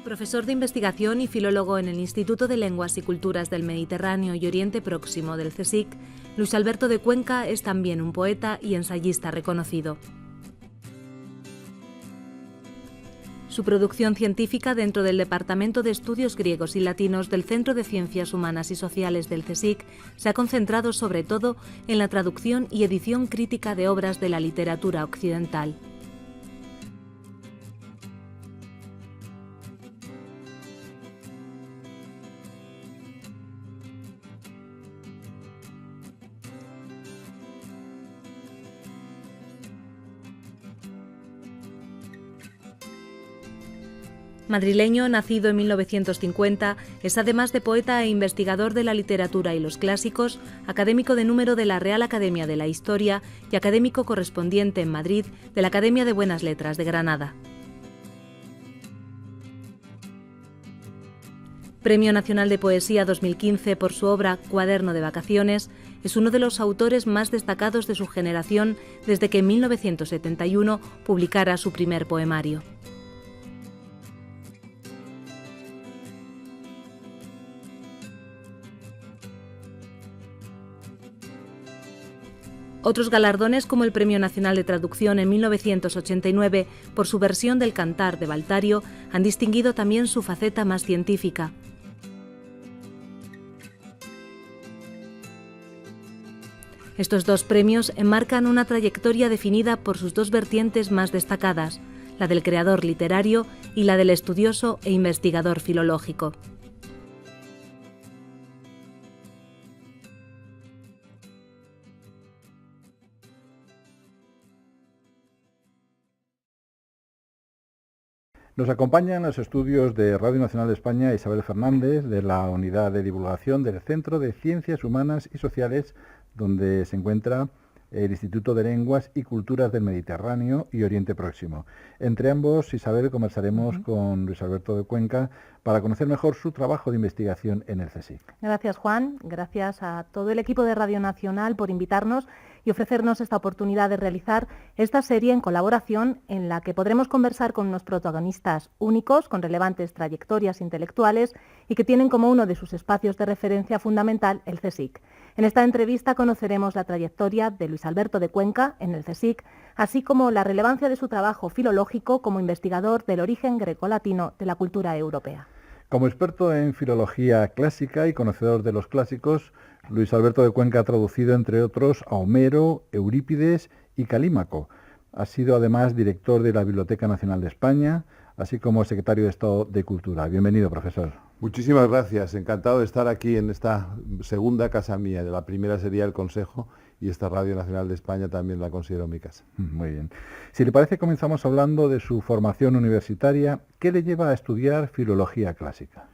Profesor de investigación y filólogo en el Instituto de Lenguas y Culturas del Mediterráneo y Oriente Próximo del CSIC, Luis Alberto de Cuenca es también un poeta y ensayista reconocido. Su producción científica dentro del Departamento de Estudios Griegos y Latinos del Centro de Ciencias Humanas y Sociales del CSIC se ha concentrado sobre todo en la traducción y edición crítica de obras de la literatura occidental. Madrileño, nacido en 1950, es además de poeta e investigador de la literatura y los clásicos, académico de número de la Real Academia de la Historia y académico correspondiente en Madrid de la Academia de Buenas Letras de Granada. Premio Nacional de Poesía 2015 por su obra Cuaderno de Vacaciones, es uno de los autores más destacados de su generación desde que en 1971 publicara su primer poemario. Otros galardones, como el Premio Nacional de Traducción en 1989 por su versión del Cantar de Valtario, han distinguido también su faceta más científica. Estos dos premios enmarcan una trayectoria definida por sus dos vertientes más destacadas, la del creador literario y la del estudioso e investigador filológico. Nos acompaña en los estudios de Radio Nacional de España Isabel Fernández, de la Unidad de Divulgación del Centro de Ciencias Humanas y Sociales, donde se encuentra el Instituto de Lenguas y Culturas del Mediterráneo y Oriente Próximo. Entre ambos, Isabel, conversaremos con Luis Alberto de Cuenca para conocer mejor su trabajo de investigación en el CSIC. Gracias, Juan. Gracias a todo el equipo de Radio Nacional por invitarnos y ofrecernos esta oportunidad de realizar esta serie en colaboración en la que podremos conversar con unos protagonistas únicos, con relevantes trayectorias intelectuales y que tienen como uno de sus espacios de referencia fundamental el CSIC. En esta entrevista conoceremos la trayectoria de Luis Alberto de Cuenca en el CSIC, así como la relevancia de su trabajo filológico como investigador del origen grecolatino de la cultura europea. Como experto en filología clásica y conocedor de los clásicos, Luis Alberto de Cuenca ha traducido, entre otros, a Homero, Eurípides y Calímaco. Ha sido además director de la Biblioteca Nacional de España, así como secretario de Estado de Cultura. Bienvenido, profesor. Muchísimas gracias. Encantado de estar aquí en esta segunda casa mía. De la primera sería el Consejo y esta Radio Nacional de España también la considero mi casa. Muy bien. Si le parece, comenzamos hablando de su formación universitaria. ¿Qué le lleva a estudiar filología clásica?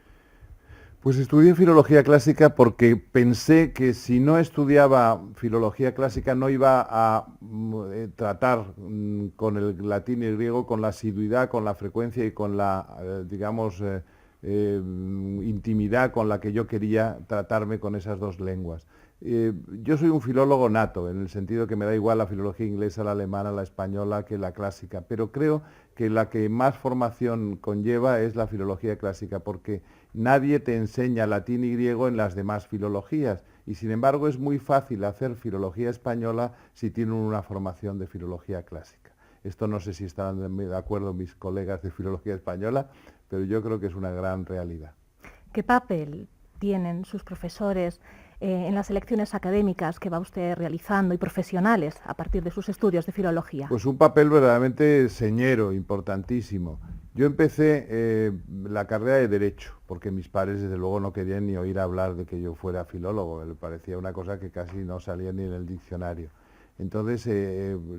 Pues estudié filología clásica porque pensé que si no estudiaba filología clásica no iba a tratar con el latín y el griego con la asiduidad, con la frecuencia y con la, intimidad con la que yo quería tratarme con esas dos lenguas. Yo soy un filólogo nato, en el sentido que me da igual la filología inglesa, la alemana, la española que la clásica, pero creo que la que más formación conlleva es la filología clásica, porque nadie te enseña latín y griego en las demás filologías, y sin embargo es muy fácil hacer filología española si tienen una formación de filología clásica. Esto no sé si estarán de acuerdo mis colegas de filología española, pero yo creo que es una gran realidad. ¿Qué papel tienen sus profesores en las elecciones académicas que va usted realizando y profesionales a partir de sus estudios de filología? Pues un papel verdaderamente señero, importantísimo. Yo empecé la carrera de Derecho, porque mis padres desde luego no querían ni oír hablar de que yo fuera filólogo, me parecía una cosa que casi no salía ni en el diccionario. Entonces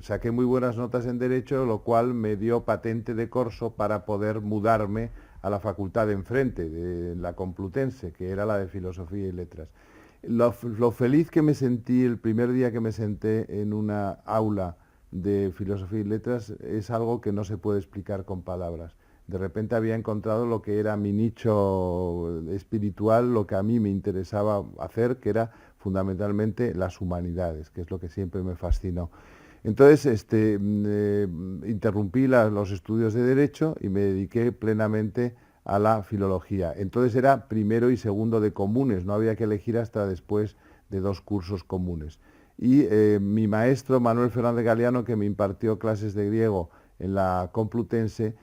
saqué muy buenas notas en Derecho, lo cual me dio patente de corso para poder mudarme a la facultad de enfrente, de la Complutense, que era la de Filosofía y Letras. Lo feliz que me sentí el primer día que me senté en una aula de Filosofía y Letras es algo que no se puede explicar con palabras. De repente había encontrado lo que era mi nicho espiritual, lo que a mí me interesaba hacer, que era fundamentalmente las humanidades, que es lo que siempre me fascinó. Entonces interrumpí los estudios de Derecho y me dediqué plenamente a la filología. Entonces era primero y segundo de comunes, no había que elegir hasta después de 2 cursos comunes. Y mi maestro Manuel Fernández Galiano, que me impartió clases de griego en la Complutense,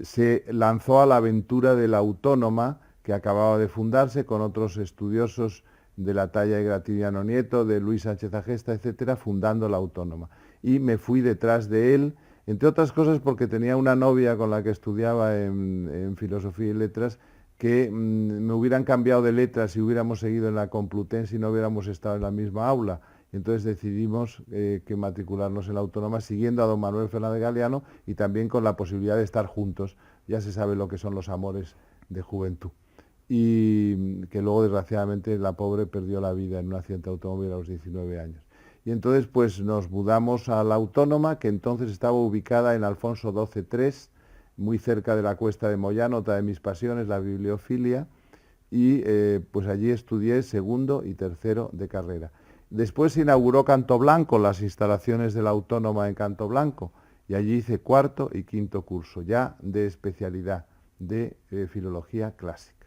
se lanzó a la aventura de la Autónoma, que acababa de fundarse, con otros estudiosos de la talla de Gratidiano Nieto, de Luis Sánchez Agesta, etcétera, fundando la Autónoma. Y me fui detrás de él, entre otras cosas porque tenía una novia con la que estudiaba en Filosofía y Letras, que me hubieran cambiado de letras si hubiéramos seguido en la Complutense y no hubiéramos estado en la misma aula. Entonces decidimos que matricularnos en la Autónoma siguiendo a don Manuel Fernández Galiano y también con la posibilidad de estar juntos. Ya se sabe lo que son los amores de juventud. Y que luego desgraciadamente la pobre perdió la vida en un accidente automóvil a los 19 años. Y entonces pues nos mudamos a la Autónoma, que entonces estaba ubicada en Alfonso XII 3, muy cerca de la Cuesta de Moyano, otra de mis pasiones, la bibliofilia, y pues allí estudié segundo y tercero de carrera. Después se inauguró Canto Blanco, las instalaciones de la Autónoma en Canto Blanco, y allí hice cuarto y quinto curso, ya de especialidad de filología clásica.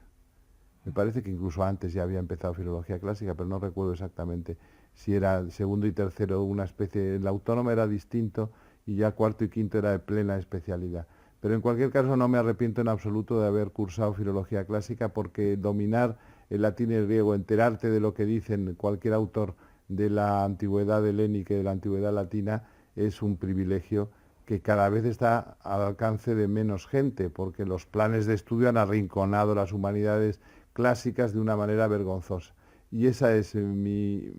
Me parece que incluso antes ya había empezado filología clásica, pero no recuerdo exactamente si era segundo y tercero una especie. En la Autónoma era distinto y ya cuarto y quinto era de plena especialidad. Pero en cualquier caso no me arrepiento en absoluto de haber cursado filología clásica, porque dominar el latín y el griego, enterarte de lo que dicen cualquier autor de la antigüedad helénica y de la antigüedad latina, es un privilegio que cada vez está al alcance de menos gente, porque los planes de estudio han arrinconado las humanidades clásicas de una manera vergonzosa. Y esa es mi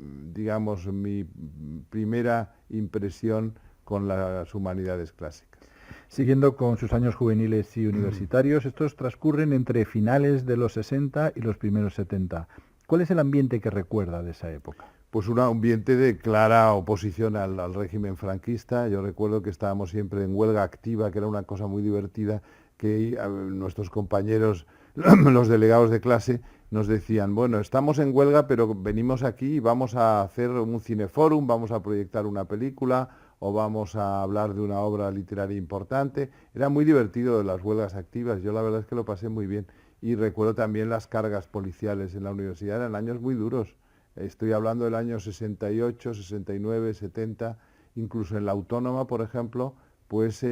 primera impresión con las humanidades clásicas. Siguiendo con sus años juveniles y universitarios, estos transcurren entre finales de los 60 y los primeros 70. ¿Cuál es el ambiente que recuerda de esa época? Pues un ambiente de clara oposición al régimen franquista. Yo recuerdo que estábamos siempre en huelga activa, que era una cosa muy divertida, que nuestros compañeros, los delegados de clase, nos decían, bueno, estamos en huelga, pero venimos aquí y vamos a hacer un cineforum, vamos a proyectar una película o vamos a hablar de una obra literaria importante. Era muy divertido las huelgas activas, yo la verdad es que lo pasé muy bien. Y recuerdo también las cargas policiales en la universidad, eran años muy duros. Estoy hablando del año 68, 69, 70, incluso en la Autónoma, por ejemplo, pues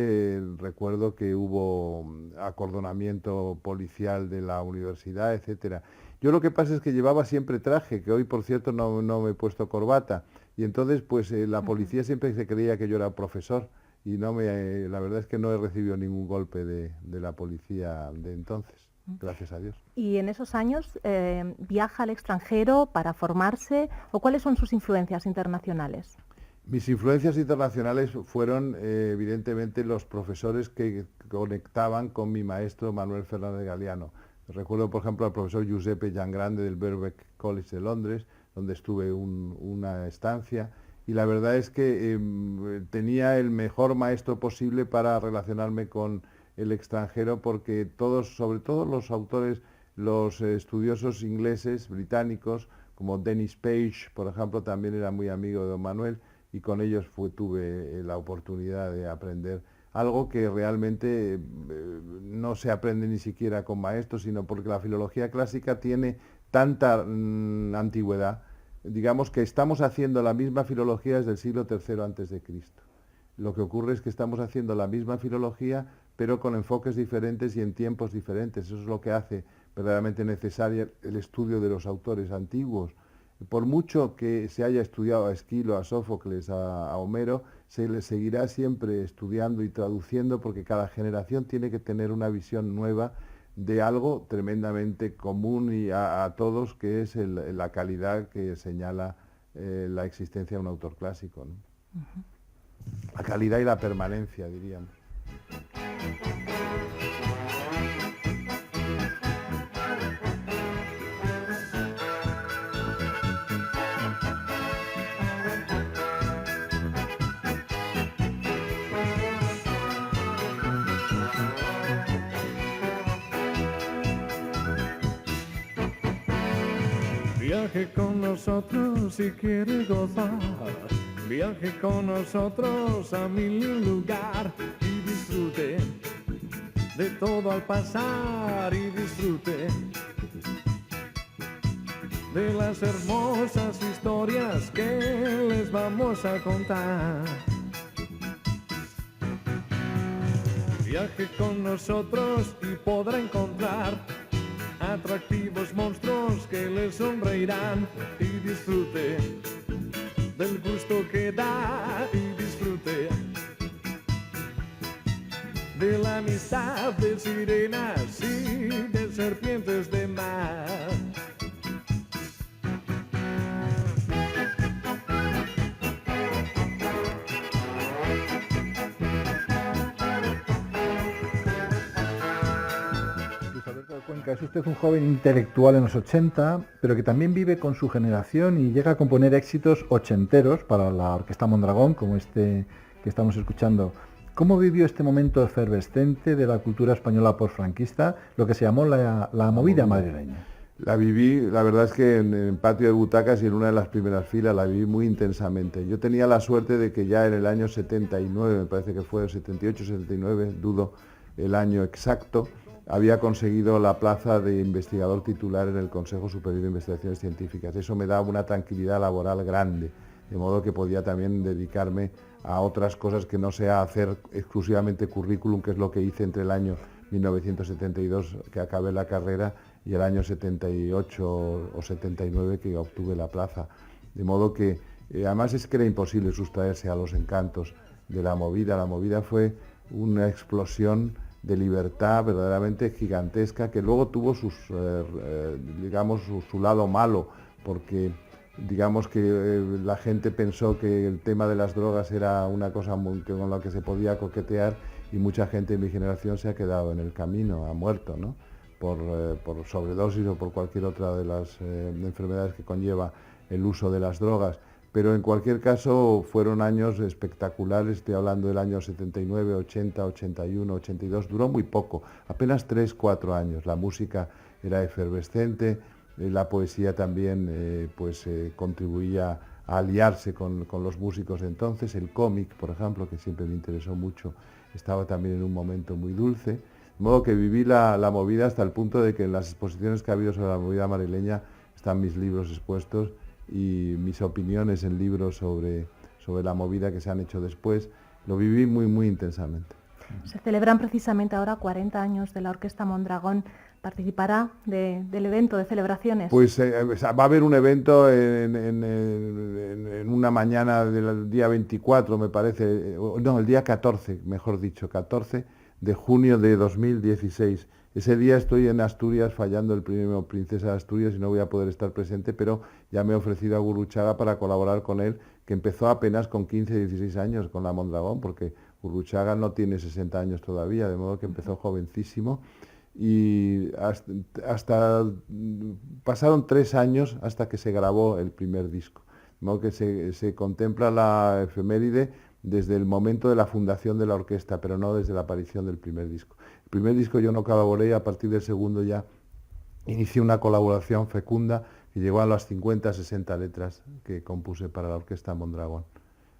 recuerdo que hubo acordonamiento policial de la universidad, etcétera. Yo lo que pasa es que llevaba siempre traje, que hoy por cierto no me he puesto corbata, y entonces pues la policía siempre se creía que yo era profesor, y la verdad es que no he recibido ningún golpe de la policía de entonces, gracias a Dios. ¿Y en esos años viaja al extranjero para formarse, o cuáles son sus influencias internacionales? Mis influencias internacionales fueron evidentemente los profesores que conectaban con mi maestro Manuel Fernández Galiano. Recuerdo, por ejemplo, al profesor Giuseppe Giangrande del Birkbeck College de Londres, donde estuve una estancia, y la verdad es que tenía el mejor maestro posible para relacionarme con el extranjero, porque todos, sobre todo los autores, los estudiosos ingleses, británicos, como Dennis Page, por ejemplo, también era muy amigo de don Manuel, y con ellos tuve la oportunidad de aprender algo que realmente no se aprende ni siquiera con maestros, sino porque la filología clásica tiene tanta antigüedad, digamos que estamos haciendo la misma filología desde el siglo III a.C. Lo que ocurre es que estamos haciendo la misma filología, pero con enfoques diferentes y en tiempos diferentes. Eso es lo que hace verdaderamente necesario el estudio de los autores antiguos. Por mucho que se haya estudiado a Esquilo, a Sófocles, a Homero, se le seguirá siempre estudiando y traduciendo, porque cada generación tiene que tener una visión nueva de algo tremendamente común y a todos, que es la calidad que señala la existencia de un autor clásico, ¿no? La calidad y la permanencia, diríamos. Viaje con nosotros si quiere gozar, viaje con nosotros a mi lugar y disfrute de todo al pasar y disfrute de las hermosas historias que les vamos a contar. Viaje con nosotros y podrá encontrar atractivos monstruos que le sonreirán, y disfrute del gusto que da, y disfrute de la amistad de sirenas y de serpientes de mar. Cuenca, es usted un joven intelectual en los 80, pero que también vive con su generación y llega a componer éxitos ochenteros para la Orquesta Mondragón, como este que estamos escuchando. ¿Cómo vivió este momento efervescente de la cultura española posfranquista, lo que se llamó la movida madrileña? La viví, la verdad es que en el patio de butacas y en una de las primeras filas la viví muy intensamente. Yo tenía la suerte de que ya en el año 79, me parece que fue 78, 79, dudo el año exacto, había conseguido la plaza de investigador titular en el Consejo Superior de Investigaciones Científicas. Eso me daba una tranquilidad laboral grande, de modo que podía también dedicarme a otras cosas que no sea hacer exclusivamente currículum, que es lo que hice entre el año 1972, que acabé la carrera, y el año 78 o 79, que obtuve la plaza. De modo que, además es que era imposible sustraerse a los encantos de la movida. La movida fue una explosión de libertad verdaderamente gigantesca, que luego tuvo digamos, su lado malo, porque digamos que la gente pensó que el tema de las drogas era una cosa con la que se podía coquetear, y mucha gente de mi generación se ha quedado en el camino, ha muerto, ¿no? Por sobredosis o por cualquier otra de las enfermedades que conlleva el uso de las drogas. Pero en cualquier caso fueron años espectaculares, estoy hablando del año 79, 80, 81, 82, duró muy poco, apenas 3, 4 años. La música era efervescente, la poesía también contribuía a aliarse con los músicos de entonces, el cómic, por ejemplo, que siempre me interesó mucho, estaba también en un momento muy dulce, de modo que viví la movida hasta el punto de que en las exposiciones que ha habido sobre la movida madrileña están mis libros expuestos, y mis opiniones en libros sobre la movida que se han hecho después. Lo viví muy, muy intensamente. Se celebran precisamente ahora 40 años de la Orquesta Mondragón. ¿Participará del evento de celebraciones? Pues va a haber un evento en una mañana del día 24, me parece, no, el día 14, mejor dicho, 14 de junio de 2016. Ese día estoy en Asturias fallando el premio Princesa de Asturias y no voy a poder estar presente, pero ya me he ofrecido a Gurruchaga para colaborar con él, que empezó apenas con 15, 16 años con la Mondragón, porque Gurruchaga no tiene 60 años todavía, de modo que empezó jovencísimo. Y hasta pasaron 3 años hasta que se grabó el primer disco. De modo que se contempla la efeméride desde el momento de la fundación de la orquesta, pero no desde la aparición del primer disco. El primer disco yo no colaboré, y a partir del segundo ya inicié una colaboración fecunda que llegó a las 50, 60 letras que compuse para la Orquesta Mondragón.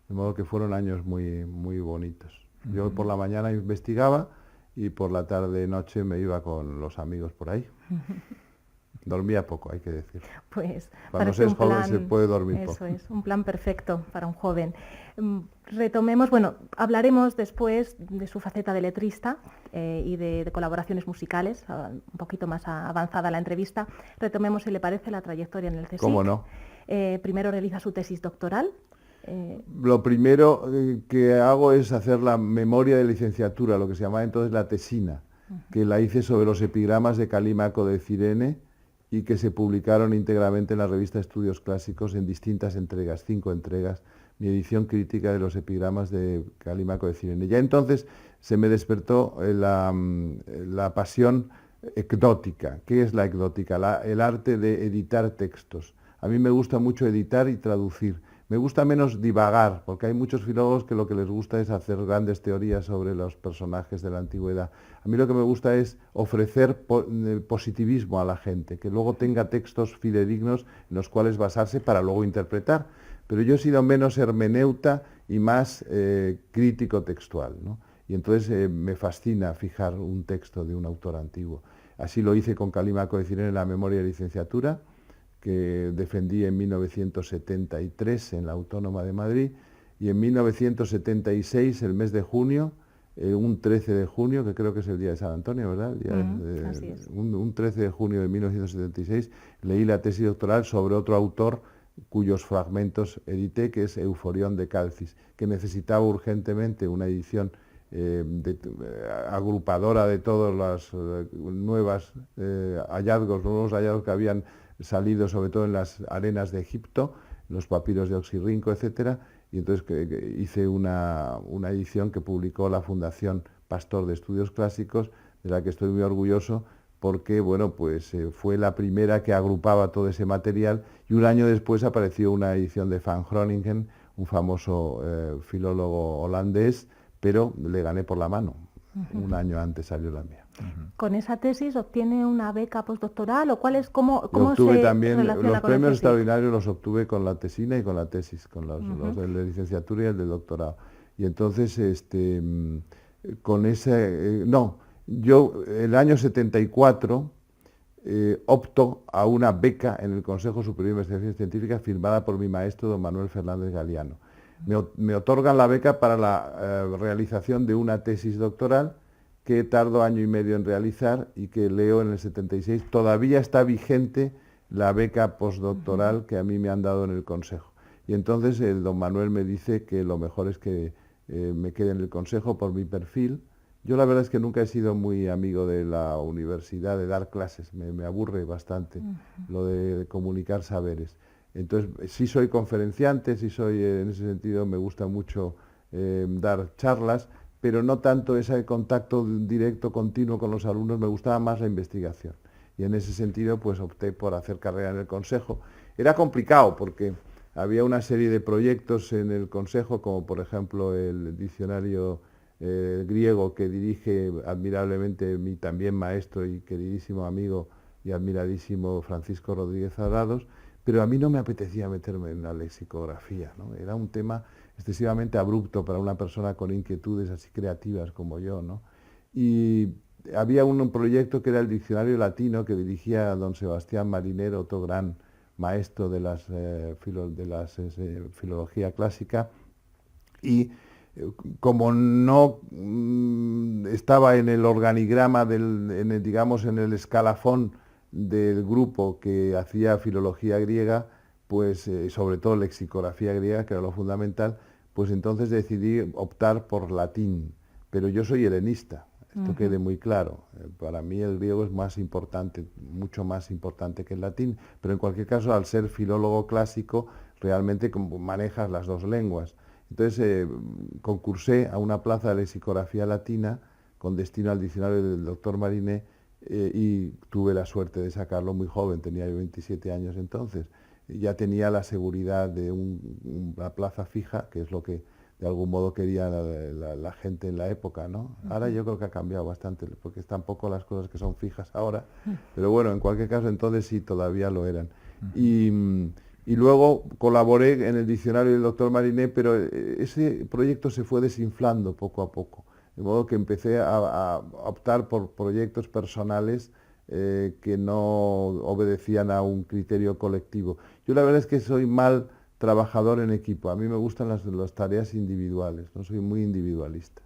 De modo que fueron años muy, muy bonitos. Yo por la mañana investigaba y por la tarde-noche me iba con los amigos por ahí. Dormía poco, hay que decir. Pues cuando se es joven se puede dormir poco. Eso es, un plan perfecto para un joven. Retomemos, hablaremos después de su faceta de letrista y de colaboraciones musicales, un poquito más avanzada la entrevista. Retomemos, si le parece, la trayectoria en el CSIC. ¿Cómo no? Primero realiza su tesis doctoral. Lo primero que hago es hacer la memoria de licenciatura, lo que se llamaba entonces la tesina, que la hice sobre los epigramas de Calímaco de Cirene, y que se publicaron íntegramente en la revista Estudios Clásicos en distintas entregas, 5 entregas, mi edición crítica de los epigramas de Calímaco de Cirene. Ya entonces se me despertó la pasión ecdótica. ¿Qué es la ecdótica? El arte de editar textos. A mí me gusta mucho editar y traducir. Me gusta menos divagar, porque hay muchos filólogos que lo que les gusta es hacer grandes teorías sobre los personajes de la antigüedad. A mí lo que me gusta es ofrecer positivismo a la gente, que luego tenga textos fidedignos en los cuales basarse para luego interpretar. Pero yo he sido menos hermeneuta y más crítico textual, ¿no? y entonces me fascina fijar un texto de un autor antiguo. Así lo hice con Calímaco de Cirene en la memoria de licenciatura, que defendí en 1973 en la Autónoma de Madrid, y en 1976, el mes de junio, un 13 de junio, que creo que es el día de San Antonio, ¿verdad? Así es. Un 13 de junio de 1976 leí la tesis doctoral sobre otro autor cuyos fragmentos edité, que es Euforión de Calcis, que necesitaba urgentemente una edición agrupadora de todos los nuevos hallazgos que habían salido sobre todo en las arenas de Egipto, los papiros de Oxirrinco, etcétera, y entonces hice una edición que publicó la Fundación Pastor de Estudios Clásicos, de la que estoy muy orgulloso, porque bueno, pues fue la primera que agrupaba todo ese material, y un año después apareció una edición de Van Groningen, un famoso filólogo holandés, pero le gané por la mano. Un año antes salió la mía. ¿Con esa tesis obtiene una beca postdoctoral o cómo obtuve se también relaciona los con premios la tesis? extraordinarios, los obtuve con la tesina y con la tesis, con los de licenciatura y el de doctorado. Y entonces, con ese... yo el año 74 opto a una beca en el Consejo Superior de Investigaciones Científicas firmada por mi maestro, don Manuel Fernández Galiano. Me otorgan la beca para la realización de una tesis doctoral que tardo año y medio en realizar y que leo en el 76. Todavía está vigente la beca postdoctoral que a mí me han dado en el Consejo. Y entonces el don Manuel me dice que lo mejor es que me quede en el Consejo por mi perfil. Yo la verdad es que nunca he sido muy amigo de la universidad, de dar clases, me aburre bastante lo de comunicar saberes. Entonces sí soy conferenciante, sí soy, en ese sentido me gusta mucho dar charlas, pero no tanto ese contacto directo, continuo con los alumnos, me gustaba más la investigación. Y en ese sentido pues opté por hacer carrera en el Consejo. Era complicado porque había una serie de proyectos en el Consejo, como por ejemplo el diccionario griego que dirige admirablemente mi también maestro y queridísimo amigo y admiradísimo Francisco Rodríguez Zarrados, pero a mí no me apetecía meterme en la lexicografía, ¿no? Era un tema excesivamente abrupto para una persona con inquietudes así creativas como yo, ¿no? Y había un proyecto que era el Diccionario Latino que dirigía don Sebastián Marinero, otro gran maestro de la filología clásica, y como no estaba en el organigrama, digamos en el escalafón del grupo que hacía filología griega, pues sobre todo lexicografía griega, que era lo fundamental, pues entonces decidí optar por latín. Pero yo soy helenista, esto quede muy claro. Para mí el griego es más importante, mucho más importante que el latín, pero en cualquier caso, al ser filólogo clásico, realmente manejas las dos lenguas. Entonces concursé a una plaza de lexicografía latina con destino al diccionario del doctor Mariné y tuve la suerte de sacarlo muy joven, tenía yo 27 años entonces. Ya tenía la seguridad de una plaza fija, que es lo que de algún modo quería la gente en la época, ¿no? Ahora yo creo que ha cambiado bastante, porque están poco las cosas que son fijas ahora, pero bueno, en cualquier caso entonces sí, todavía lo eran. Y luego colaboré en el diccionario del doctor Mariné, pero ese proyecto se fue desinflando poco a poco, de modo que empecé a optar por proyectos personales que no obedecían a un criterio colectivo. Yo la verdad es que soy mal trabajador en equipo, a mí me gustan las tareas individuales, no soy muy individualista.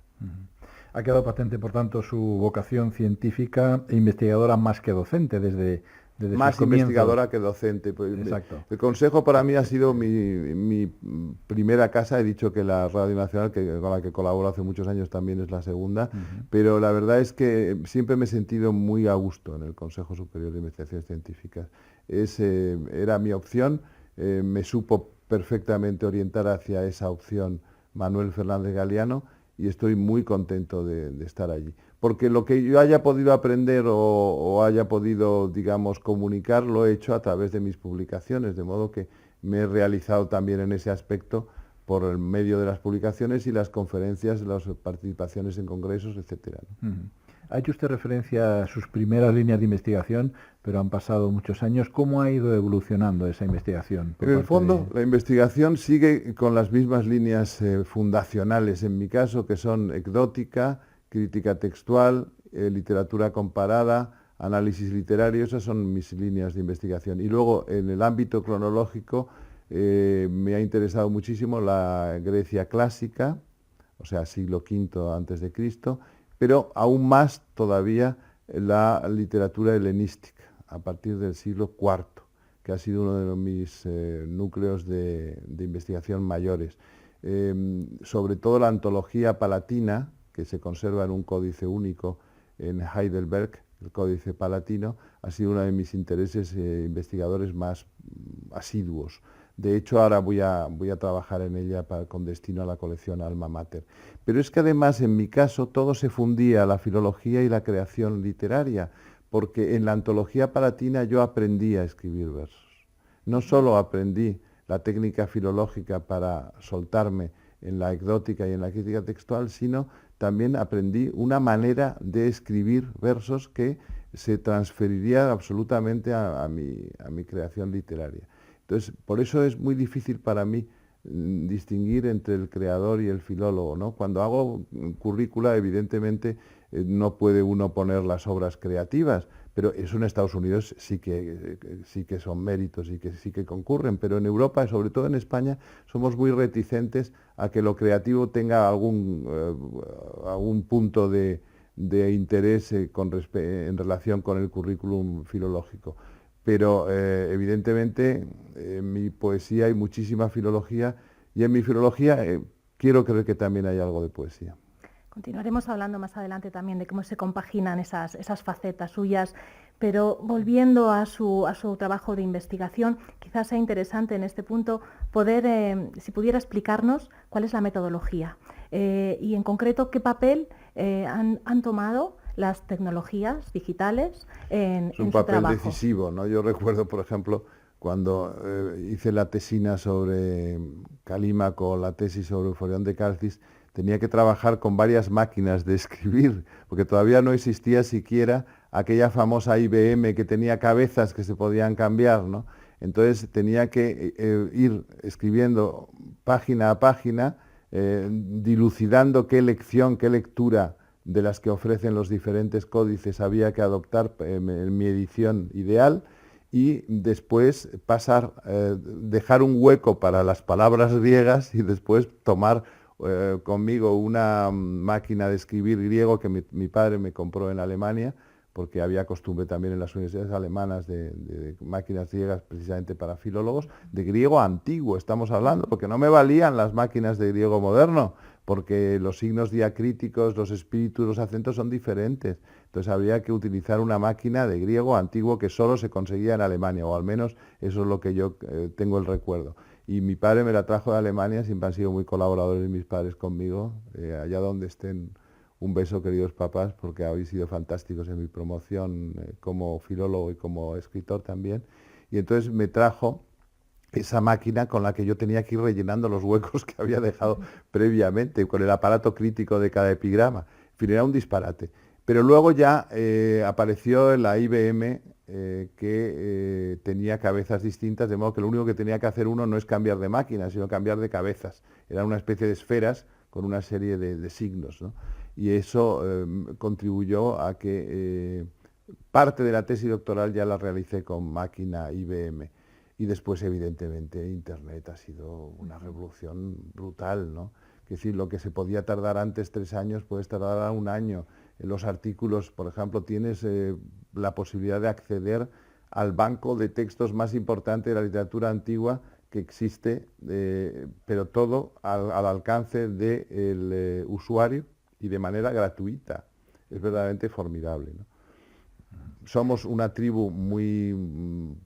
Ha quedado patente, por tanto, su vocación científica e investigadora más que docente desde más investigadora que docente. Exacto. El Consejo para mí ha sido mi primera casa. He dicho que la Radio Nacional, con la que colaboro hace muchos años, también es la segunda, pero la verdad es que siempre me he sentido muy a gusto en el Consejo Superior de Investigaciones Científicas. Era mi opción, me supo perfectamente orientar hacia esa opción Manuel Fernández Galiano y estoy muy contento de estar allí. Porque lo que yo haya podido aprender o haya podido, digamos, comunicar, lo he hecho a través de mis publicaciones, de modo que me he realizado también en ese aspecto por el medio de las publicaciones y las conferencias, las participaciones en congresos, etcétera, ¿no? Ha hecho usted referencia a sus primeras líneas de investigación, pero han pasado muchos años. ¿Cómo ha ido evolucionando esa investigación? En el fondo, la investigación sigue con las mismas líneas fundacionales, en mi caso, que son ecdótica, crítica textual, literatura comparada, análisis literario. Esas son mis líneas de investigación. Y luego, en el ámbito cronológico, me ha interesado muchísimo la Grecia clásica, o sea, siglo V antes de Cristo, pero aún más todavía la literatura helenística, a partir del siglo IV, que ha sido uno de mis núcleos de investigación mayores. Sobre todo la antología palatina, que se conserva en un códice único en Heidelberg, el Códice Palatino, ha sido uno de mis intereses investigadores más asiduos. De hecho, ahora voy a trabajar en ella con destino a la colección Alma Mater. Pero es que además, en mi caso, todo se fundía, la filología y la creación literaria, porque en la antología palatina yo aprendí a escribir versos. No solo aprendí la técnica filológica para soltarme en la ecdótica y en la crítica textual, sino también aprendí una manera de escribir versos que se transferiría absolutamente a mi creación literaria. Entonces, por eso es muy difícil para mí distinguir entre el creador y el filólogo, ¿no? Cuando hago currícula, evidentemente, no puede uno poner las obras creativas, pero eso en Estados Unidos sí que son méritos y que sí que concurren, pero en Europa, sobre todo en España, somos muy reticentes a que lo creativo tenga algún punto de interés en relación con el currículum filológico. Pero evidentemente en mi poesía hay muchísima filología y en mi filología quiero creer que también hay algo de poesía. Continuaremos hablando más adelante también de cómo se compaginan esas facetas suyas, pero volviendo a su trabajo de investigación, quizás sea interesante en este punto poder, si pudiera explicarnos cuál es la metodología y en concreto qué papel han tomado las tecnologías digitales en su trabajo. Es un papel decisivo, ¿no? Yo recuerdo, por ejemplo, cuando hice la tesina sobre Calímaco, la tesis sobre Euforión de Calcis, tenía que trabajar con varias máquinas de escribir, porque todavía no existía siquiera aquella famosa IBM que tenía cabezas que se podían cambiar, ¿no? Entonces tenía que ir escribiendo página a página, dilucidando qué lección, qué lectura de las que ofrecen los diferentes códices había que adoptar en mi edición ideal y después dejar un hueco para las palabras griegas y después tomar conmigo una máquina de escribir griego que mi padre me compró en Alemania, porque había costumbre también en las universidades alemanas de máquinas griegas precisamente para filólogos, de griego antiguo estamos hablando, porque no me valían las máquinas de griego moderno, porque los signos diacríticos, los espíritus, los acentos son diferentes. Entonces habría que utilizar una máquina de griego antiguo que solo se conseguía en Alemania, o al menos eso es lo que yo tengo el recuerdo. Y mi padre me la trajo de Alemania, siempre han sido muy colaboradores mis padres conmigo, allá donde estén. Un beso, queridos papás, porque habéis sido fantásticos en mi promoción como filólogo y como escritor también. Y entonces me trajo esa máquina con la que yo tenía que ir rellenando los huecos que había dejado previamente, con el aparato crítico de cada epigrama. En fin, era un disparate. Pero luego ya apareció la IBM que tenía cabezas distintas, de modo que lo único que tenía que hacer uno no es cambiar de máquina, sino cambiar de cabezas. Era una especie de esferas con una serie de signos, ¿no? Y eso contribuyó a que parte de la tesis doctoral ya la realicé con máquina IBM. Y después, evidentemente, Internet ha sido una revolución brutal, ¿no? Es decir, lo que se podía tardar antes 3 años, puedes tardar ahora 1 año. En los artículos, por ejemplo, tienes la posibilidad de acceder al banco de textos más importante de la literatura antigua que existe, pero todo al alcance del usuario y de manera gratuita. Es verdaderamente formidable, ¿no? Somos una tribu muy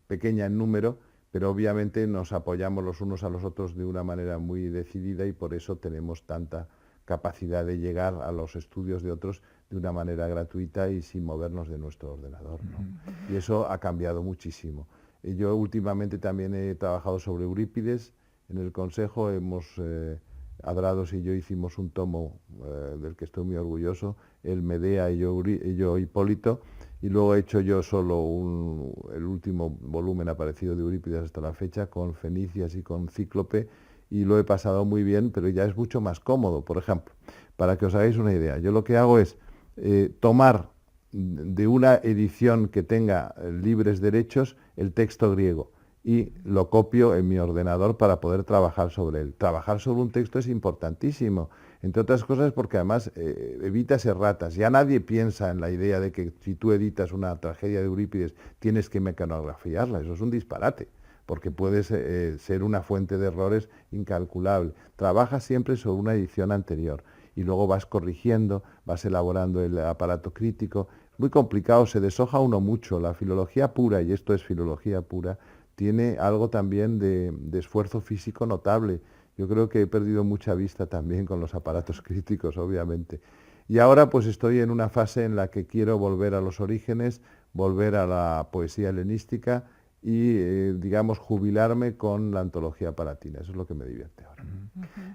pequeña en número, pero obviamente nos apoyamos los unos a los otros de una manera muy decidida y por eso tenemos tanta capacidad de llegar a los estudios de otros de una manera gratuita y sin movernos de nuestro ordenador, ¿no? Y eso ha cambiado muchísimo. Yo últimamente también he trabajado sobre Eurípides. En el Consejo hemos Adrados y yo hicimos un tomo del que estoy muy orgulloso, el Medea y yo Hipólito, y luego he hecho yo solo el último volumen aparecido de Eurípides hasta la fecha, con Fenicias y con Cíclope, y lo he pasado muy bien, pero ya es mucho más cómodo. Por ejemplo, para que os hagáis una idea, yo lo que hago es tomar de una edición que tenga libres derechos el texto griego y lo copio en mi ordenador para poder trabajar sobre él. Trabajar sobre un texto es importantísimo, entre otras cosas porque además evitas erratas. Ya nadie piensa en la idea de que si tú editas una tragedia de Eurípides tienes que mecanografiarla, eso es un disparate, porque puede ser una fuente de errores incalculable. Trabaja siempre sobre una edición anterior y luego vas corrigiendo, vas elaborando el aparato crítico. Es muy complicado, se deshoja uno mucho. La filología pura, y esto es filología pura, tiene algo también de esfuerzo físico notable. Yo creo que he perdido mucha vista también con los aparatos críticos, obviamente. Y ahora pues estoy en una fase en la que quiero volver a los orígenes, volver a la poesía helenística y, digamos, jubilarme con la antología palatina. Eso es lo que me divierte ahora.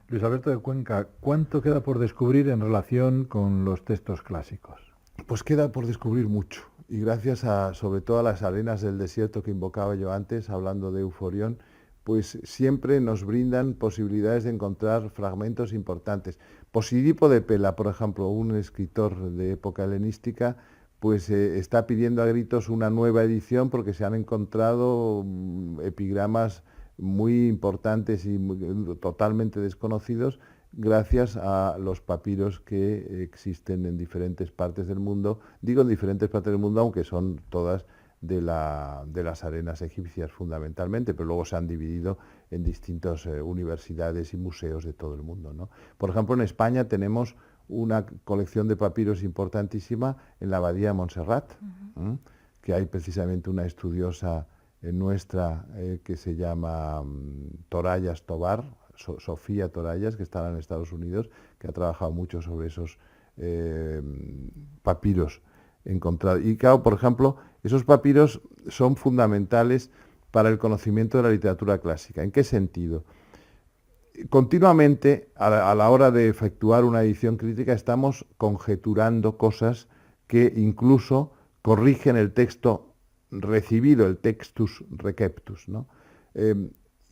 Luis Alberto de Cuenca, ¿cuánto queda por descubrir en relación con los textos clásicos? Pues queda por descubrir mucho. Y gracias sobre todo a las arenas del desierto que invocaba yo antes, hablando de Euforión, pues siempre nos brindan posibilidades de encontrar fragmentos importantes. Posidipo de Pela, por ejemplo, un escritor de época helenística, pues está pidiendo a gritos una nueva edición porque se han encontrado epigramas muy importantes y totalmente desconocidos gracias a los papiros que existen en diferentes partes del mundo. Digo en diferentes partes del mundo, aunque son todas de las arenas egipcias fundamentalmente, pero luego se han dividido en distintas universidades y museos de todo el mundo, ¿no? Por ejemplo, en España tenemos una colección de papiros importantísima en la Abadía de Montserrat, que hay precisamente una estudiosa nuestra que se llama Torallas Tobar, Sofía Torallas, que está en Estados Unidos, que ha trabajado mucho sobre esos papiros encontrados. Y claro, por ejemplo, esos papiros son fundamentales para el conocimiento de la literatura clásica. ¿En qué sentido? Continuamente, a la hora de efectuar una edición crítica, estamos conjeturando cosas que incluso corrigen el texto recibido, el textus receptus, ¿no?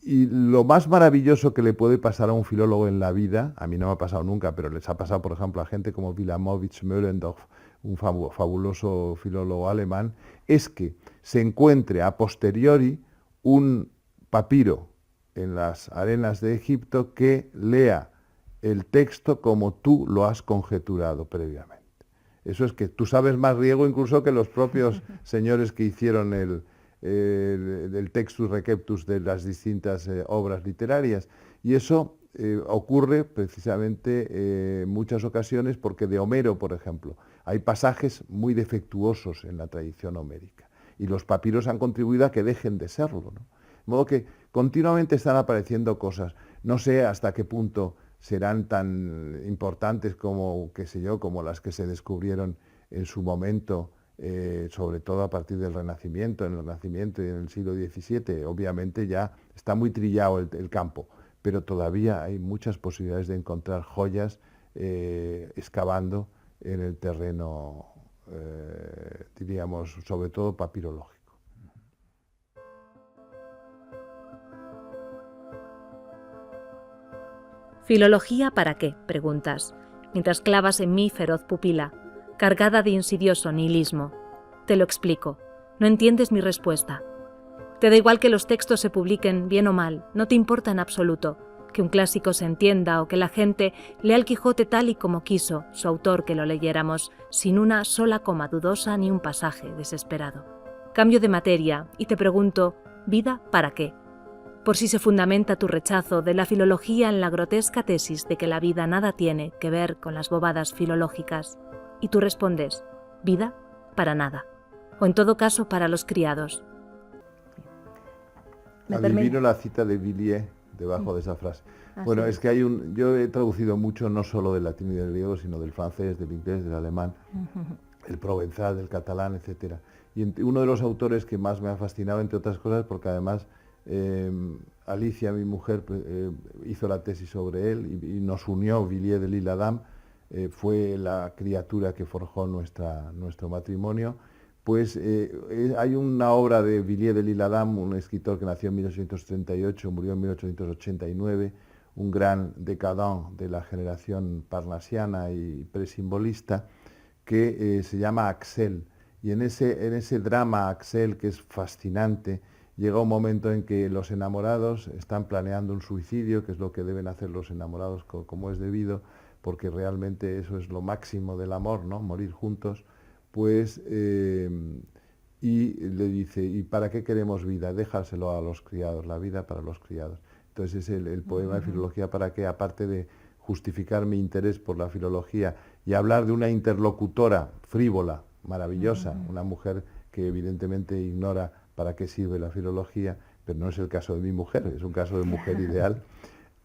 Y lo más maravilloso que le puede pasar a un filólogo en la vida, a mí no me ha pasado nunca, pero les ha pasado, por ejemplo, a gente como Wilamowitz Möllendorf, un fabuloso filólogo alemán, es que se encuentre a posteriori un papiro en las arenas de Egipto que lea el texto como tú lo has conjeturado previamente. Eso es que tú sabes más griego incluso que los propios señores que hicieron el textus receptus de las distintas obras literarias. Y eso ocurre precisamente en muchas ocasiones porque de Homero, por ejemplo, hay pasajes muy defectuosos en la tradición homérica y los papiros han contribuido a que dejen de serlo, ¿no? De modo que continuamente están apareciendo cosas. No sé hasta qué punto serán tan importantes como, qué sé yo, como las que se descubrieron en su momento, sobre todo a partir del Renacimiento, en el Renacimiento y en el siglo XVII. Obviamente ya está muy trillado el campo, pero todavía hay muchas posibilidades de encontrar joyas excavando en el terreno, diríamos, sobre todo papirológico. ¿Filología para qué?, preguntas, mientras clavas en mí feroz pupila, cargada de insidioso nihilismo. Te lo explico. No entiendes mi respuesta. Te da igual que los textos se publiquen bien o mal, no te importa en absoluto, que un clásico se entienda o que la gente lea el Quijote tal y como quiso su autor que lo leyéramos, sin una sola coma dudosa ni un pasaje desesperado. Cambio de materia y te pregunto, ¿vida para qué? Por si se fundamenta tu rechazo de la filología en la grotesca tesis de que la vida nada tiene que ver con las bobadas filológicas, y tú respondes, vida para nada, o en todo caso para los criados. Adivino la cita de Villiers debajo de esa frase. Bueno, es que yo he traducido mucho, no solo del latín y del griego, sino del francés, del inglés, del alemán, el provenzal, del catalán, etc. Y uno de los autores que más me ha fascinado, entre otras cosas, porque además Alicia, mi mujer, hizo la tesis sobre él y nos unió Villiers de l'Isle-Adam, fue la criatura que forjó nuestro matrimonio. Pues hay una obra de Villiers de l'Isle-Adam, un escritor que nació en 1838, murió en 1889, un gran decadent de la generación parnasiana y presimbolista, que se llama Axel. Y en ese drama Axel, que es fascinante, llega un momento en que los enamorados están planeando un suicidio, que es lo que deben hacer los enamorados como es debido, porque realmente eso es lo máximo del amor, ¿no? Morir juntos. Pues, y le dice, ¿y para qué queremos vida? Déjaselo a los criados, la vida para los criados. Entonces es el poema de Filología para qué, aparte de justificar mi interés por la filología y hablar de una interlocutora frívola, maravillosa, una mujer que evidentemente ignora para qué sirve la filología, pero no es el caso de mi mujer, es un caso de mujer ideal,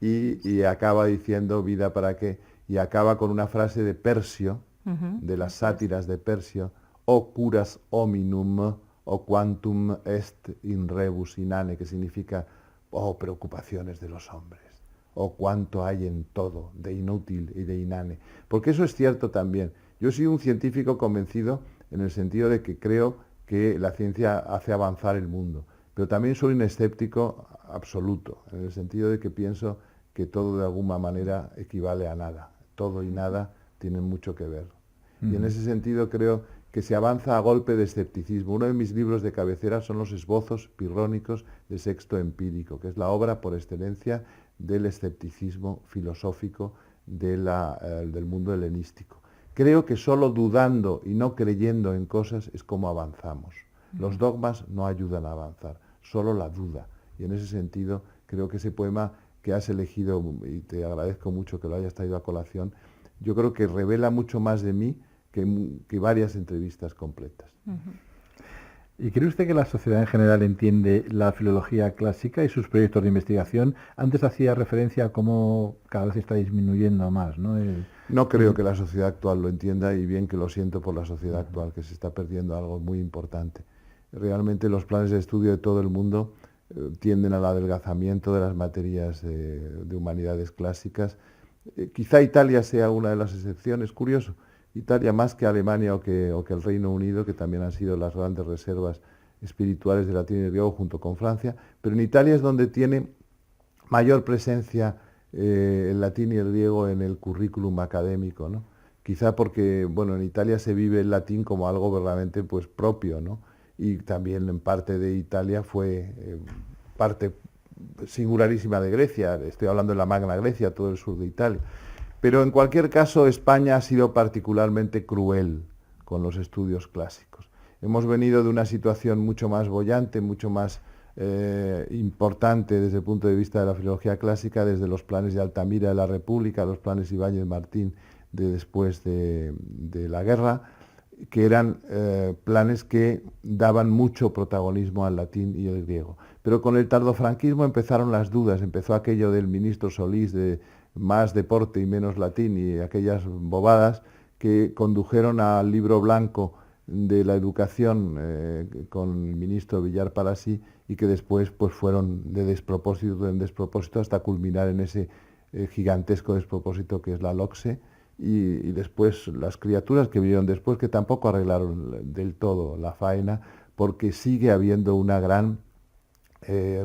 y acaba diciendo vida para qué, y acaba con una frase de Persio, de las sátiras de Persio, o curas hominum, o quantum est in rebus inane, que significa, oh, preocupaciones de los hombres, o cuánto hay en todo, de inútil y de inane. Porque eso es cierto también. Yo soy un científico convencido en el sentido de que creo que la ciencia hace avanzar el mundo, pero también soy un escéptico absoluto, en el sentido de que pienso que todo de alguna manera equivale a nada. Todo y nada tienen mucho que ver. Y en ese sentido creo que se avanza a golpe de escepticismo. Uno de mis libros de cabecera son los esbozos pirrónicos de Sexto Empírico, que es la obra por excelencia del escepticismo filosófico del mundo helenístico. Creo que solo dudando y no creyendo en cosas es como avanzamos. Los dogmas no ayudan a avanzar, solo la duda. Y en ese sentido creo que ese poema que has elegido, y te agradezco mucho que lo hayas traído a colación, yo creo que revela mucho más de mí que varias entrevistas completas. ¿Y cree usted que la sociedad en general entiende la filología clásica y sus proyectos de investigación? Antes hacía referencia a cómo cada vez está disminuyendo más, ¿no? No creo que la sociedad actual lo entienda, y bien que lo siento por la sociedad actual, que se está perdiendo algo muy importante. Realmente los planes de estudio de todo el mundo tienden al adelgazamiento de las materias de humanidades clásicas. Quizá Italia sea una de las excepciones, curioso. Italia más que Alemania o que el Reino Unido, que también han sido las grandes reservas espirituales de latín y griego junto con Francia, pero en Italia es donde tiene mayor presencia el latín y el griego en el currículum académico, ¿no? Quizá porque, bueno, en Italia se vive el latín como algo verdaderamente pues propio, ¿no? Y también en parte de Italia fue parte singularísima de Grecia, estoy hablando de la Magna Grecia, todo el sur de Italia. Pero en cualquier caso, España ha sido particularmente cruel con los estudios clásicos. Hemos venido de una situación mucho más boyante, mucho más importante desde el punto de vista de la filología clásica, desde los planes de Altamira de la República, los planes Ibáñez Martín de después de la guerra, que eran planes que daban mucho protagonismo al latín y al griego. Pero con el tardofranquismo empezaron las dudas, empezó aquello del ministro Solís de más deporte y menos latín y aquellas bobadas que condujeron al libro blanco de la educación con el ministro Villar Palasí y que después pues fueron de despropósito en despropósito hasta culminar en ese gigantesco despropósito que es la LOCSE y después las criaturas que vinieron después que tampoco arreglaron del todo la faena porque sigue habiendo una gran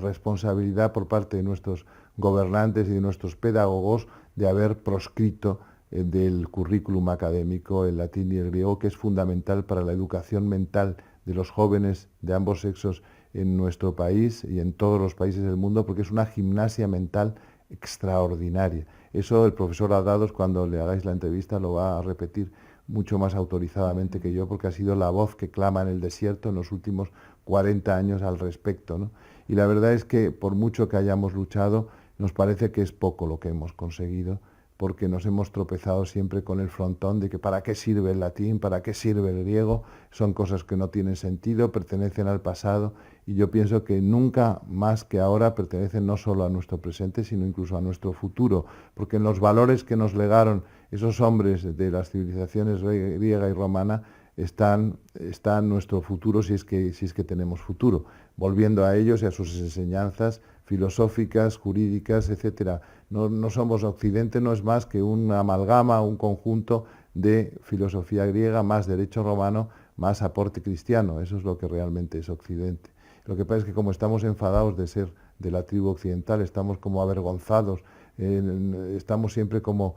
responsabilidad por parte de nuestros gobernantes y de nuestros pedagogos de haber proscrito del currículum académico el latín y el griego, que es fundamental para la educación mental de los jóvenes de ambos sexos en nuestro país y en todos los países del mundo, porque es una gimnasia mental extraordinaria. Eso el profesor Adados, cuando le hagáis la entrevista, lo va a repetir mucho más autorizadamente que yo, porque ha sido la voz que clama en el desierto en los últimos 40 años al respecto, ¿no? Y la verdad es que por mucho que hayamos luchado, nos parece que es poco lo que hemos conseguido, porque nos hemos tropezado siempre con el frontón de que para qué sirve el latín, para qué sirve el griego, son cosas que no tienen sentido, pertenecen al pasado, y yo pienso que nunca más que ahora pertenecen no solo a nuestro presente, sino incluso a nuestro futuro, porque en los valores que nos legaron esos hombres de las civilizaciones griega y romana está nuestro futuro si es que tenemos futuro. volviendo a ellos y a sus enseñanzas filosóficas, jurídicas, etcétera. No somos Occidente, no es más que una amalgama, un conjunto de filosofía griega, más derecho romano, más aporte cristiano. Eso es lo que realmente es Occidente. Lo que pasa es que como estamos enfadados de ser de la tribu occidental, estamos como avergonzados, estamos siempre como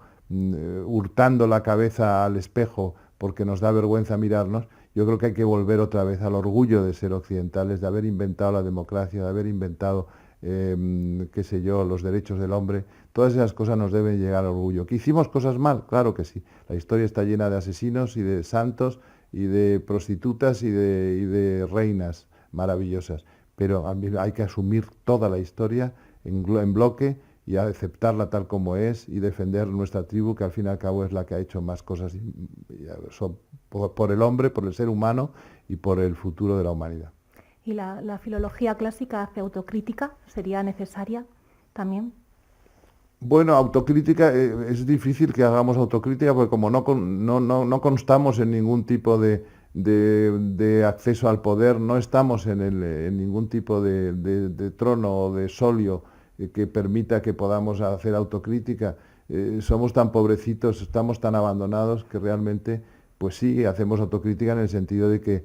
hurtando la cabeza al espejo porque nos da vergüenza mirarnos. Yo creo que hay que volver otra vez al orgullo de ser occidentales, de haber inventado la democracia, de haber inventado, qué sé yo, los derechos del hombre. Todas esas cosas nos deben llegar al orgullo. ¿Que hicimos cosas mal? Claro que sí. La historia está llena de asesinos y de santos y de prostitutas y de reinas maravillosas. Pero hay que asumir toda la historia en bloque y aceptarla tal como es y defender nuestra tribu, que al fin y al cabo es la que ha hecho más cosas por el hombre, por el ser humano y por el futuro de la humanidad. ¿Y la filología clásica hace autocrítica? ¿Sería necesaria también? Bueno, autocrítica, es difícil que hagamos autocrítica porque como no constamos en ningún tipo de acceso al poder, no estamos en ningún tipo de trono o de solio que permita que podamos hacer autocrítica. Somos tan pobrecitos, estamos tan abandonados que realmente, pues sí, hacemos autocrítica en el sentido de que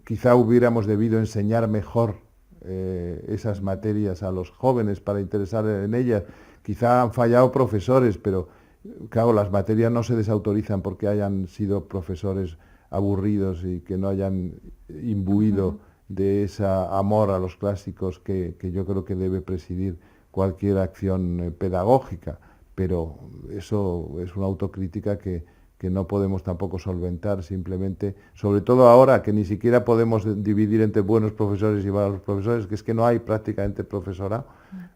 quizá hubiéramos debido enseñar mejor esas materias a los jóvenes para interesar en ellas. Quizá han fallado profesores, pero claro, las materias no se desautorizan porque hayan sido profesores aburridos y que no hayan imbuido de ese amor a los clásicos que yo creo que debe presidir cualquier acción pedagógica, pero eso es una autocrítica que no podemos tampoco solventar simplemente, sobre todo ahora que ni siquiera podemos dividir entre buenos profesores y malos profesores, que es que no hay prácticamente profesorado.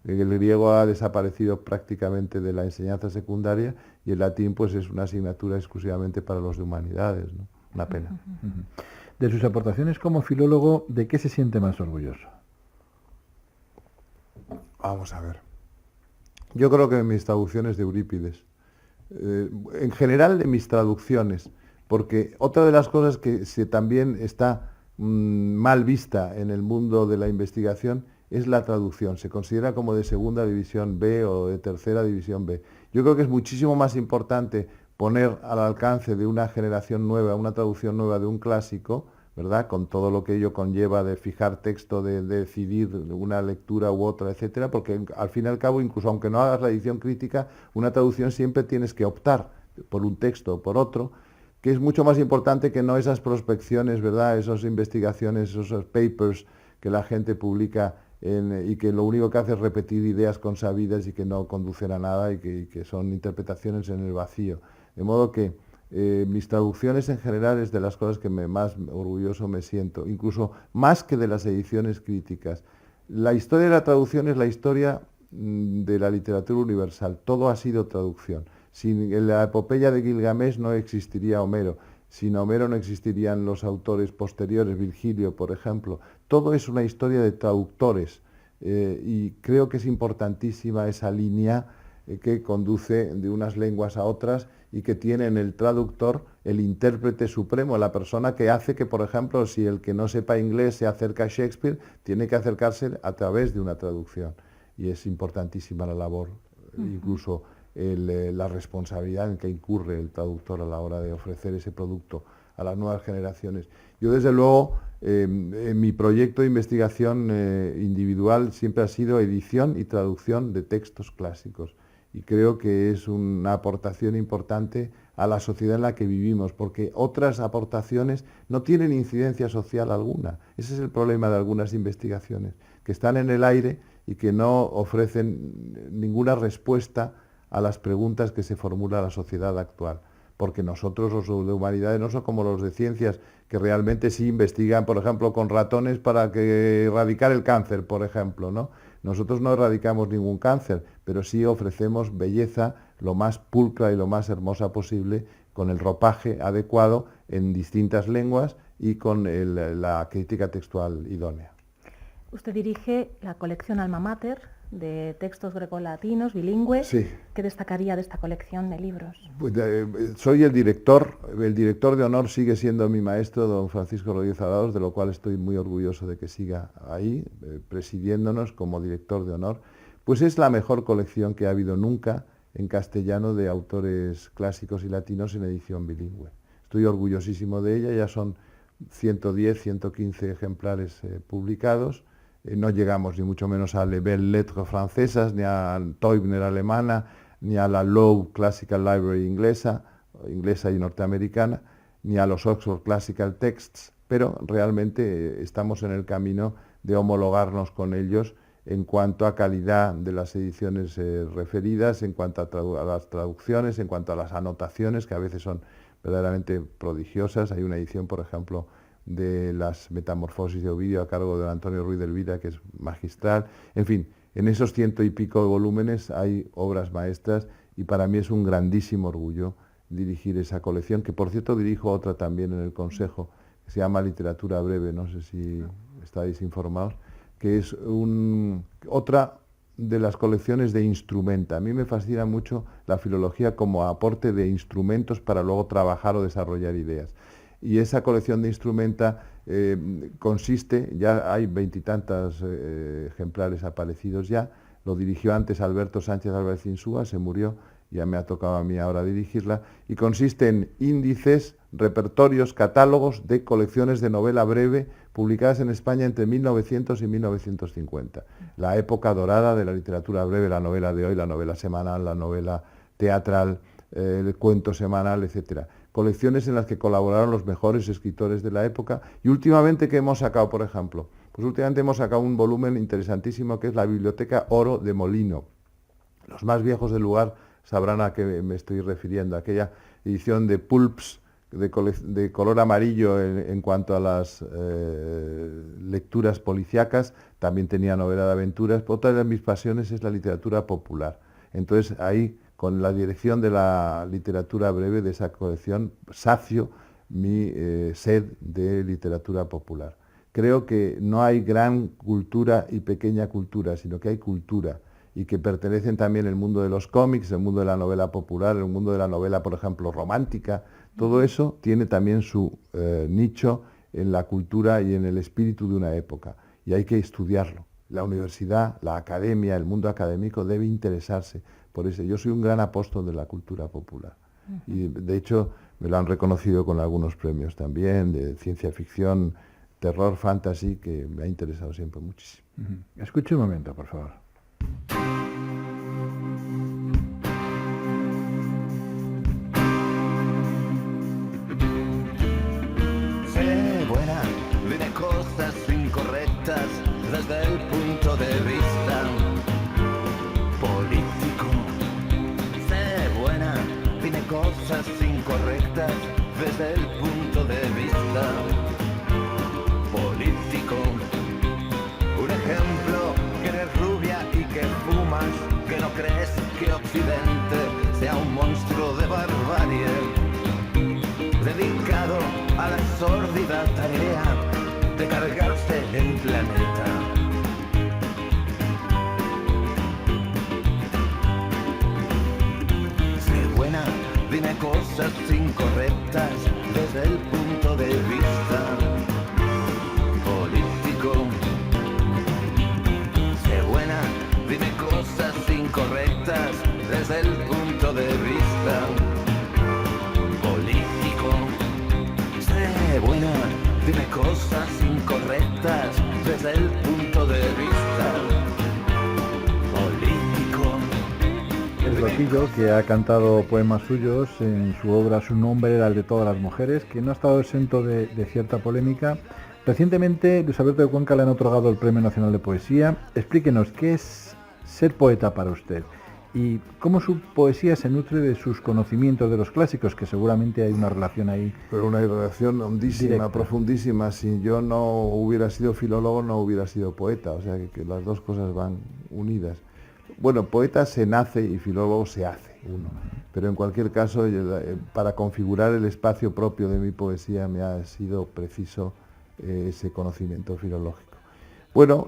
El griego ha desaparecido prácticamente de la enseñanza secundaria y el latín pues es una asignatura exclusivamente para los de humanidades, ¿no? Una pena. De sus aportaciones como filólogo, ¿de qué se siente más orgulloso? Vamos a ver. Yo creo que mis traducciones de Eurípides, en general de mis traducciones, porque otra de las cosas que también está mal vista en el mundo de la investigación es la traducción. Se considera como de segunda división B o de tercera división B. Yo creo que es muchísimo más importante poner al alcance de una generación nueva, una traducción nueva de un clásico, ¿verdad? Con todo lo que ello conlleva de fijar texto, de decidir una lectura u otra, etcétera, porque al fin y al cabo, incluso aunque no hagas la edición crítica, una traducción siempre tienes que optar por un texto o por otro, que es mucho más importante que no esas prospecciones, ¿verdad? Esas investigaciones, esos papers que la gente publica y que lo único que hace es repetir ideas consabidas y que no conducen a nada y que son interpretaciones en el vacío. De modo que mis traducciones en general es de las cosas que más orgulloso me siento, incluso más que de las ediciones críticas. La historia de la traducción es la historia de la literatura universal, todo ha sido traducción. Sin la epopeya de Gilgamesh no existiría Homero, sin Homero no existirían los autores posteriores, Virgilio, por ejemplo. Todo es una historia de traductores y creo que es importantísima esa línea que conduce de unas lenguas a otras y que tiene en el traductor el intérprete supremo, la persona que hace que, por ejemplo, si el que no sepa inglés se acerca a Shakespeare, tiene que acercarse a través de una traducción. Y es importantísima la labor, incluso la responsabilidad en que incurre el traductor a la hora de ofrecer ese producto a las nuevas generaciones. Yo, desde luego, en mi proyecto de investigación individual siempre ha sido edición y traducción de textos clásicos. Y creo que es una aportación importante a la sociedad en la que vivimos, porque otras aportaciones no tienen incidencia social alguna. Ese es el problema de algunas investigaciones, que están en el aire y que no ofrecen ninguna respuesta a las preguntas que se formula la sociedad actual. Porque nosotros, los de humanidades, no son como los de ciencias, que realmente sí investigan, por ejemplo, con ratones para erradicar el cáncer, por ejemplo, ¿no? Nosotros no erradicamos ningún cáncer, pero sí ofrecemos belleza lo más pulcra y lo más hermosa posible, con el ropaje adecuado en distintas lenguas y con la crítica textual idónea. Usted dirige la colección Alma Mater de textos grecolatinos, bilingües. Sí. ¿Qué destacaría de esta colección de libros? Pues, soy el director de honor sigue siendo mi maestro, don Francisco Rodríguez Alados, de lo cual estoy muy orgulloso de que siga ahí, presidiéndonos como director de honor. Pues es la mejor colección que ha habido nunca en castellano de autores clásicos y latinos en edición bilingüe. Estoy orgullosísimo de ella, ya son 110, 115 ejemplares publicados. No llegamos ni mucho menos a Les Belles Lettres francesas, ni a Teubner alemana, ni a la Lowe Classical Library inglesa y norteamericana, ni a los Oxford Classical Texts, pero realmente estamos en el camino de homologarnos con ellos en cuanto a calidad de las ediciones referidas, en cuanto a las traducciones, en cuanto a las anotaciones, que a veces son verdaderamente prodigiosas. Hay una edición, por ejemplo, de las Metamorfosis de Ovidio a cargo de Antonio Ruiz de Elvira, que es magistral. En fin, en esos 100 y pico de volúmenes hay obras maestras y para mí es un grandísimo orgullo dirigir esa colección, que por cierto dirijo otra también en el Consejo, que se llama Literatura Breve, no sé si estáis informados, que es otra de las colecciones de instrumenta. A mí me fascina mucho la filología como aporte de instrumentos para luego trabajar o desarrollar ideas. Y esa colección de instrumenta consiste, ya hay 20 y tantos ejemplares aparecidos ya, lo dirigió antes Alberto Sánchez Álvarez Insúa, se murió, ya me ha tocado a mí ahora dirigirla, y consiste en índices, repertorios, catálogos de colecciones de novela breve publicadas en España entre 1900 y 1950. La época dorada de la literatura breve, la novela de hoy, la novela semanal, la novela teatral, el cuento semanal, etcétera. Colecciones en las que colaboraron los mejores escritores de la época y últimamente que hemos sacado, por ejemplo, pues últimamente hemos sacado un volumen interesantísimo que es la Biblioteca Oro de Molino. Los más viejos del lugar sabrán a qué me estoy refiriendo, aquella edición de pulps de color amarillo en cuanto a las lecturas policíacas, también tenía novela de aventuras. Otra de mis pasiones es la literatura popular. Entonces ahí, con la dirección de la literatura breve de esa colección, sacio mi sed de literatura popular. Creo que no hay gran cultura y pequeña cultura, sino que hay cultura, y que pertenecen también el mundo de los cómics, el mundo de la novela popular, el mundo de la novela, por ejemplo, romántica. Todo eso tiene también su nicho en la cultura y en el espíritu de una época, y hay que estudiarlo. La universidad, la academia, el mundo académico debe interesarse por eso. Yo soy un gran apóstol de la cultura popular. Y de hecho me lo han reconocido con algunos premios también, de ciencia ficción, terror, fantasy, que me ha interesado siempre muchísimo. Escuche un momento, por favor. Sé buena, dime cosas incorrectas desde el punto de vista político. Sé buena, dime cosas incorrectas desde el punto de vista político. Un ejemplo, que eres rubia y que fumas, que no crees que Occidente sea un monstruo de barbarie, dedicado a la sórdida tarea de cargarse el planeta. Sé buena, dime cosas incorrectas desde el punto de vista político. Sé buena, dime cosas incorrectas desde el punto de vista político. Sé buena, dime cosas incorrectas desde el punto de vista político. El Roquillo, que ha cantado poemas suyos en su obra Su nombre era el de todas las mujeres, que no ha estado exento de cierta polémica. Recientemente Luis Alberto de Cuenca le han otorgado el Premio Nacional de Poesía. Explíquenos, ¿qué es ser poeta para usted? Y cómo su poesía se nutre de sus conocimientos de los clásicos, que seguramente hay una relación ahí. Pero una relación hondísima, directa, profundísima. Si yo no hubiera sido filólogo, no hubiera sido poeta. O sea que las dos cosas van unidas. Bueno, poeta se nace y filólogo se hace uno. Pero en cualquier caso, para configurar el espacio propio de mi poesía me ha sido preciso ese conocimiento filológico. Bueno,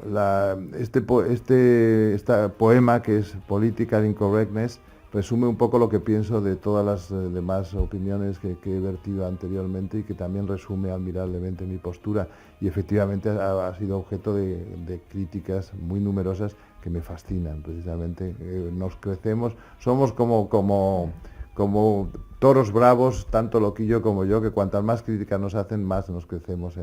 este poema, que es Political Incorrectness, resume un poco lo que pienso de todas las demás opiniones que he vertido anteriormente, y que también resume admirablemente mi postura, y efectivamente ha sido objeto de críticas muy numerosas que me fascinan. Precisamente nos crecemos, somos como toros bravos, tanto Loquillo como yo, que cuantas más críticas nos hacen, más nos crecemos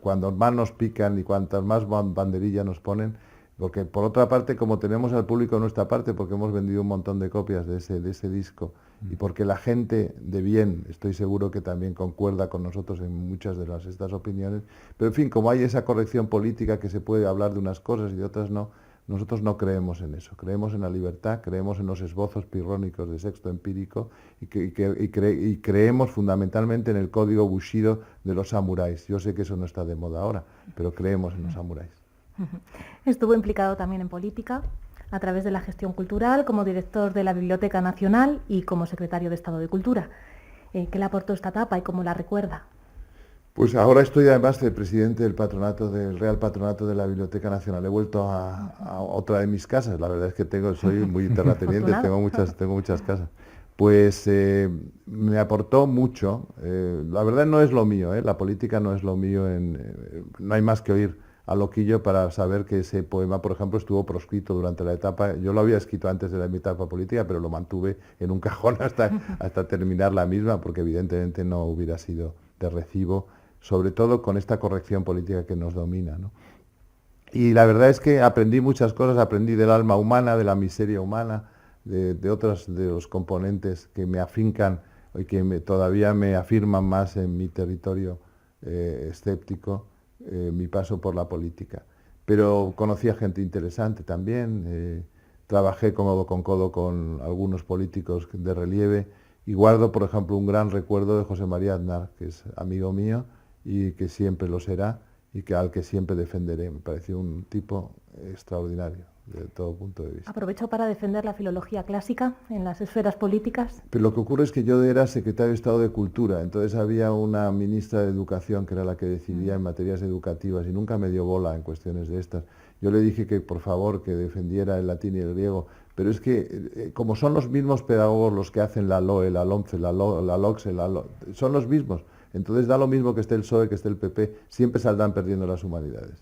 cuando más nos pican y cuantas más banderillas nos ponen. Porque por otra parte, como tenemos al público en nuestra parte, porque hemos vendido un montón de copias de ese disco, y porque la gente de bien, estoy seguro que también concuerda con nosotros en muchas de estas opiniones, pero en fin, como hay esa corrección política que se puede hablar de unas cosas y de otras no, nosotros no creemos en eso, creemos en la libertad, creemos en los esbozos pirrónicos de Sexto Empírico, y creemos fundamentalmente en el código Bushido de los samuráis. Yo sé que eso no está de moda ahora, pero creemos en los samuráis. Estuvo implicado también en política, a través de la gestión cultural, como director de la Biblioteca Nacional y como secretario de Estado de Cultura. ¿Qué le aportó esta etapa y cómo la recuerda? Pues ahora estoy además de presidente del Real Patronato de la Biblioteca Nacional. He vuelto a otra de mis casas. La verdad es que soy muy terrateniente, tengo muchas casas. Pues me aportó mucho. La verdad no es lo mío, la política no es lo mío. No hay más que oír a Loquillo para saber que ese poema, por ejemplo, estuvo proscrito durante la etapa. Yo lo había escrito antes de mi etapa política, pero lo mantuve en un cajón hasta terminar la misma, porque evidentemente no hubiera sido de recibo, sobre todo con esta corrección política que nos domina, ¿no? Y la verdad es que aprendí muchas cosas, aprendí del alma humana, de la miseria humana, de los componentes que me afincan y que todavía me afirman más en mi territorio escéptico, mi paso por la política. Pero conocí a gente interesante también, trabajé codo con codo con algunos políticos de relieve, y guardo, por ejemplo, un gran recuerdo de José María Aznar, que es amigo mío y que siempre lo será, y al que siempre defenderé. Me pareció un tipo extraordinario desde todo punto de vista. ¿Aprovechó para defender la filología clásica en las esferas políticas? Pero lo que ocurre es que yo era secretario de Estado de Cultura, entonces había una ministra de Educación que era la que decidía en materias educativas, y nunca me dio bola en cuestiones de estas. Yo le dije que por favor que defendiera el latín y el griego, pero es que como son los mismos pedagogos los que hacen la LOE, la LOMCE, la LOCSE, son los mismos. Entonces da lo mismo que esté el PSOE, que esté el PP, siempre saldrán perdiendo las humanidades.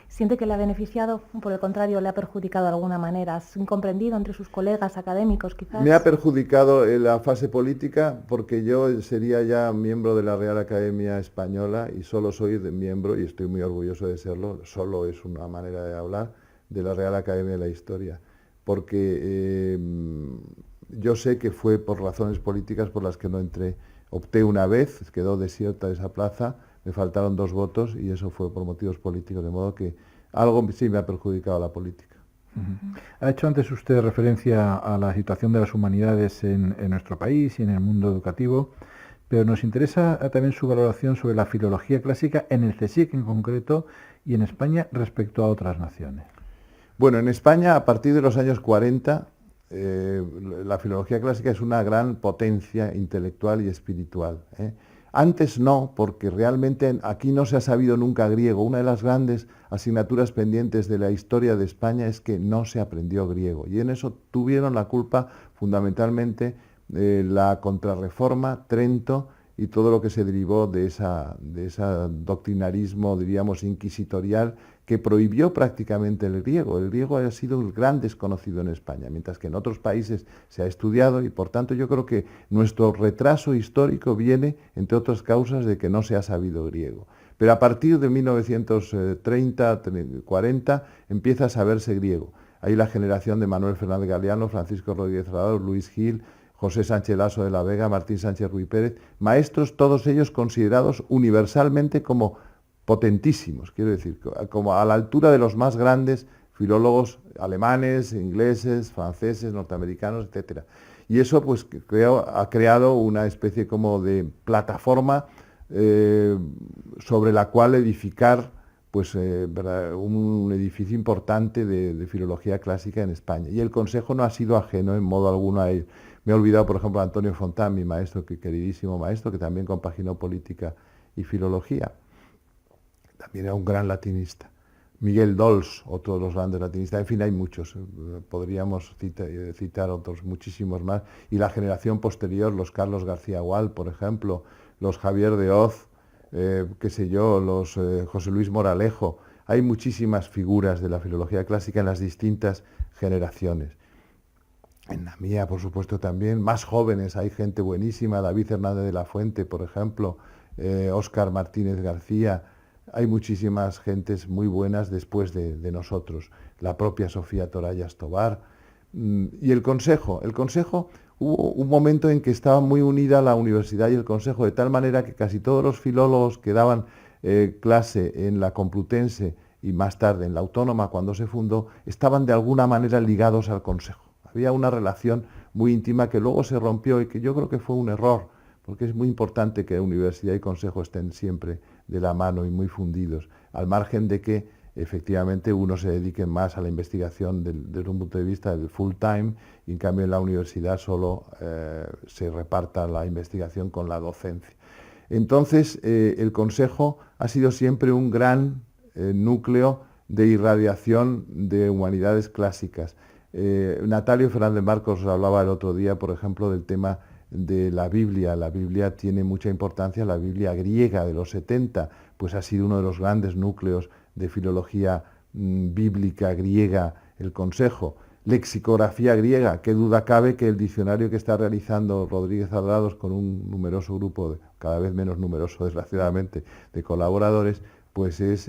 ¿Siente que le ha beneficiado o por el contrario le ha perjudicado de alguna manera? ¿Es incomprendido entre sus colegas académicos quizás? Me ha perjudicado en la fase política, porque yo sería ya miembro de la Real Academia Española, y solo soy miembro, y estoy muy orgulloso de serlo, solo es una manera de hablar, de la Real Academia de la Historia, porque yo sé que fue por razones políticas por las que no entré. Opté una vez, quedó desierta esa plaza, me faltaron 2 votos, y eso fue por motivos políticos, de modo que algo sí me ha perjudicado la política. Ha hecho antes usted referencia a la situación de las humanidades en nuestro país y en el mundo educativo, pero nos interesa también su valoración sobre la filología clásica en el CSIC en concreto y en España respecto a otras naciones. Bueno, en España, a partir de los años 40, la filología clásica es una gran potencia intelectual y espiritual. Antes no, porque realmente aquí no se ha sabido nunca griego. Una de las grandes asignaturas pendientes de la historia de España es que no se aprendió griego, y en eso tuvieron la culpa fundamentalmente la Contrarreforma, Trento y todo lo que se derivó de ese doctrinarismo, diríamos, inquisitorial, que prohibió prácticamente el griego. El griego ha sido un gran desconocido en España, mientras que en otros países se ha estudiado, y por tanto yo creo que nuestro retraso histórico viene, entre otras causas, de que no se ha sabido griego. Pero a partir de 1930, 40, empieza a saberse griego. Hay la generación de Manuel Fernández Galeano, Francisco Rodríguez Salado, Luis Gil, José Sánchez Laso de la Vega, Martín Sánchez Ruy Pérez, maestros todos ellos considerados universalmente como potentísimos, quiero decir, como a la altura de los más grandes filólogos alemanes, ingleses, franceses, norteamericanos, etc. Y eso pues ha creado una especie como de plataforma sobre la cual edificar pues un edificio importante de filología clásica en España. Y el Consejo no ha sido ajeno en modo alguno a ello. Me he olvidado, por ejemplo, de Antonio Fontán, mi maestro, queridísimo maestro, que también compaginó política y filología. también era un gran latinista. Miguel Dols, otro de los grandes latinistas, en fin, hay muchos, podríamos citar otros muchísimos más, y la generación posterior, los Carlos García Gual, por ejemplo, los Javier de Oz, qué sé yo, los José Luis Moralejo, hay muchísimas figuras de la filología clásica en las distintas generaciones. En la mía, por supuesto, también, más jóvenes, hay gente buenísima, David Hernández de la Fuente, por ejemplo, Óscar Martínez García. Hay muchísimas gentes muy buenas después de nosotros, la propia Sofía Torallas Tobar. Y el Consejo, hubo un momento en que estaba muy unida la universidad y el Consejo, de tal manera que casi todos los filólogos que daban clase en la Complutense y más tarde en la Autónoma, cuando se fundó, estaban de alguna manera ligados al Consejo. Había una relación muy íntima que luego se rompió y que yo creo que fue un error, porque es muy importante que universidad y consejo estén siempre de la mano y muy fundidos, al margen de que efectivamente uno se dedique más a la investigación desde un punto de vista del full time, y en cambio en la universidad solo se reparta la investigación con la docencia. Entonces el consejo ha sido siempre un gran núcleo de irradiación de humanidades clásicas. Natalio Fernández Marcos hablaba el otro día, por ejemplo, del tema de la Biblia. La Biblia tiene mucha importancia, la Biblia griega de los 70, pues ha sido uno de los grandes núcleos de filología bíblica griega, el Consejo. Lexicografía griega, qué duda cabe que el diccionario que está realizando Rodríguez Aldados con un numeroso grupo, cada vez menos numeroso desgraciadamente, de colaboradores, pues es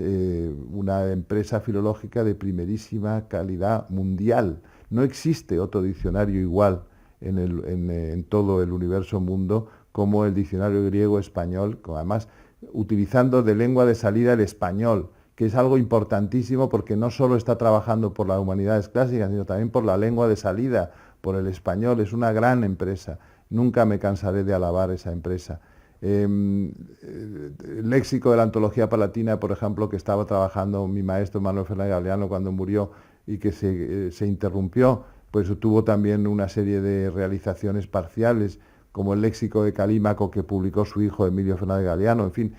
una empresa filológica de primerísima calidad mundial. No existe otro diccionario igual en todo el universo mundo como el diccionario griego-español, además utilizando de lengua de salida el español, que es algo importantísimo porque no solo está trabajando por las humanidades clásicas, sino también por la lengua de salida, por el español. Es una gran empresa. Nunca me cansaré de alabar esa empresa. El léxico de la antología palatina, por ejemplo, que estaba trabajando mi maestro Manuel Fernández Galeano cuando murió y que se interrumpió, pues tuvo también una serie de realizaciones parciales, como el léxico de Calímaco que publicó su hijo Emilio Fernández Galeano. En fin,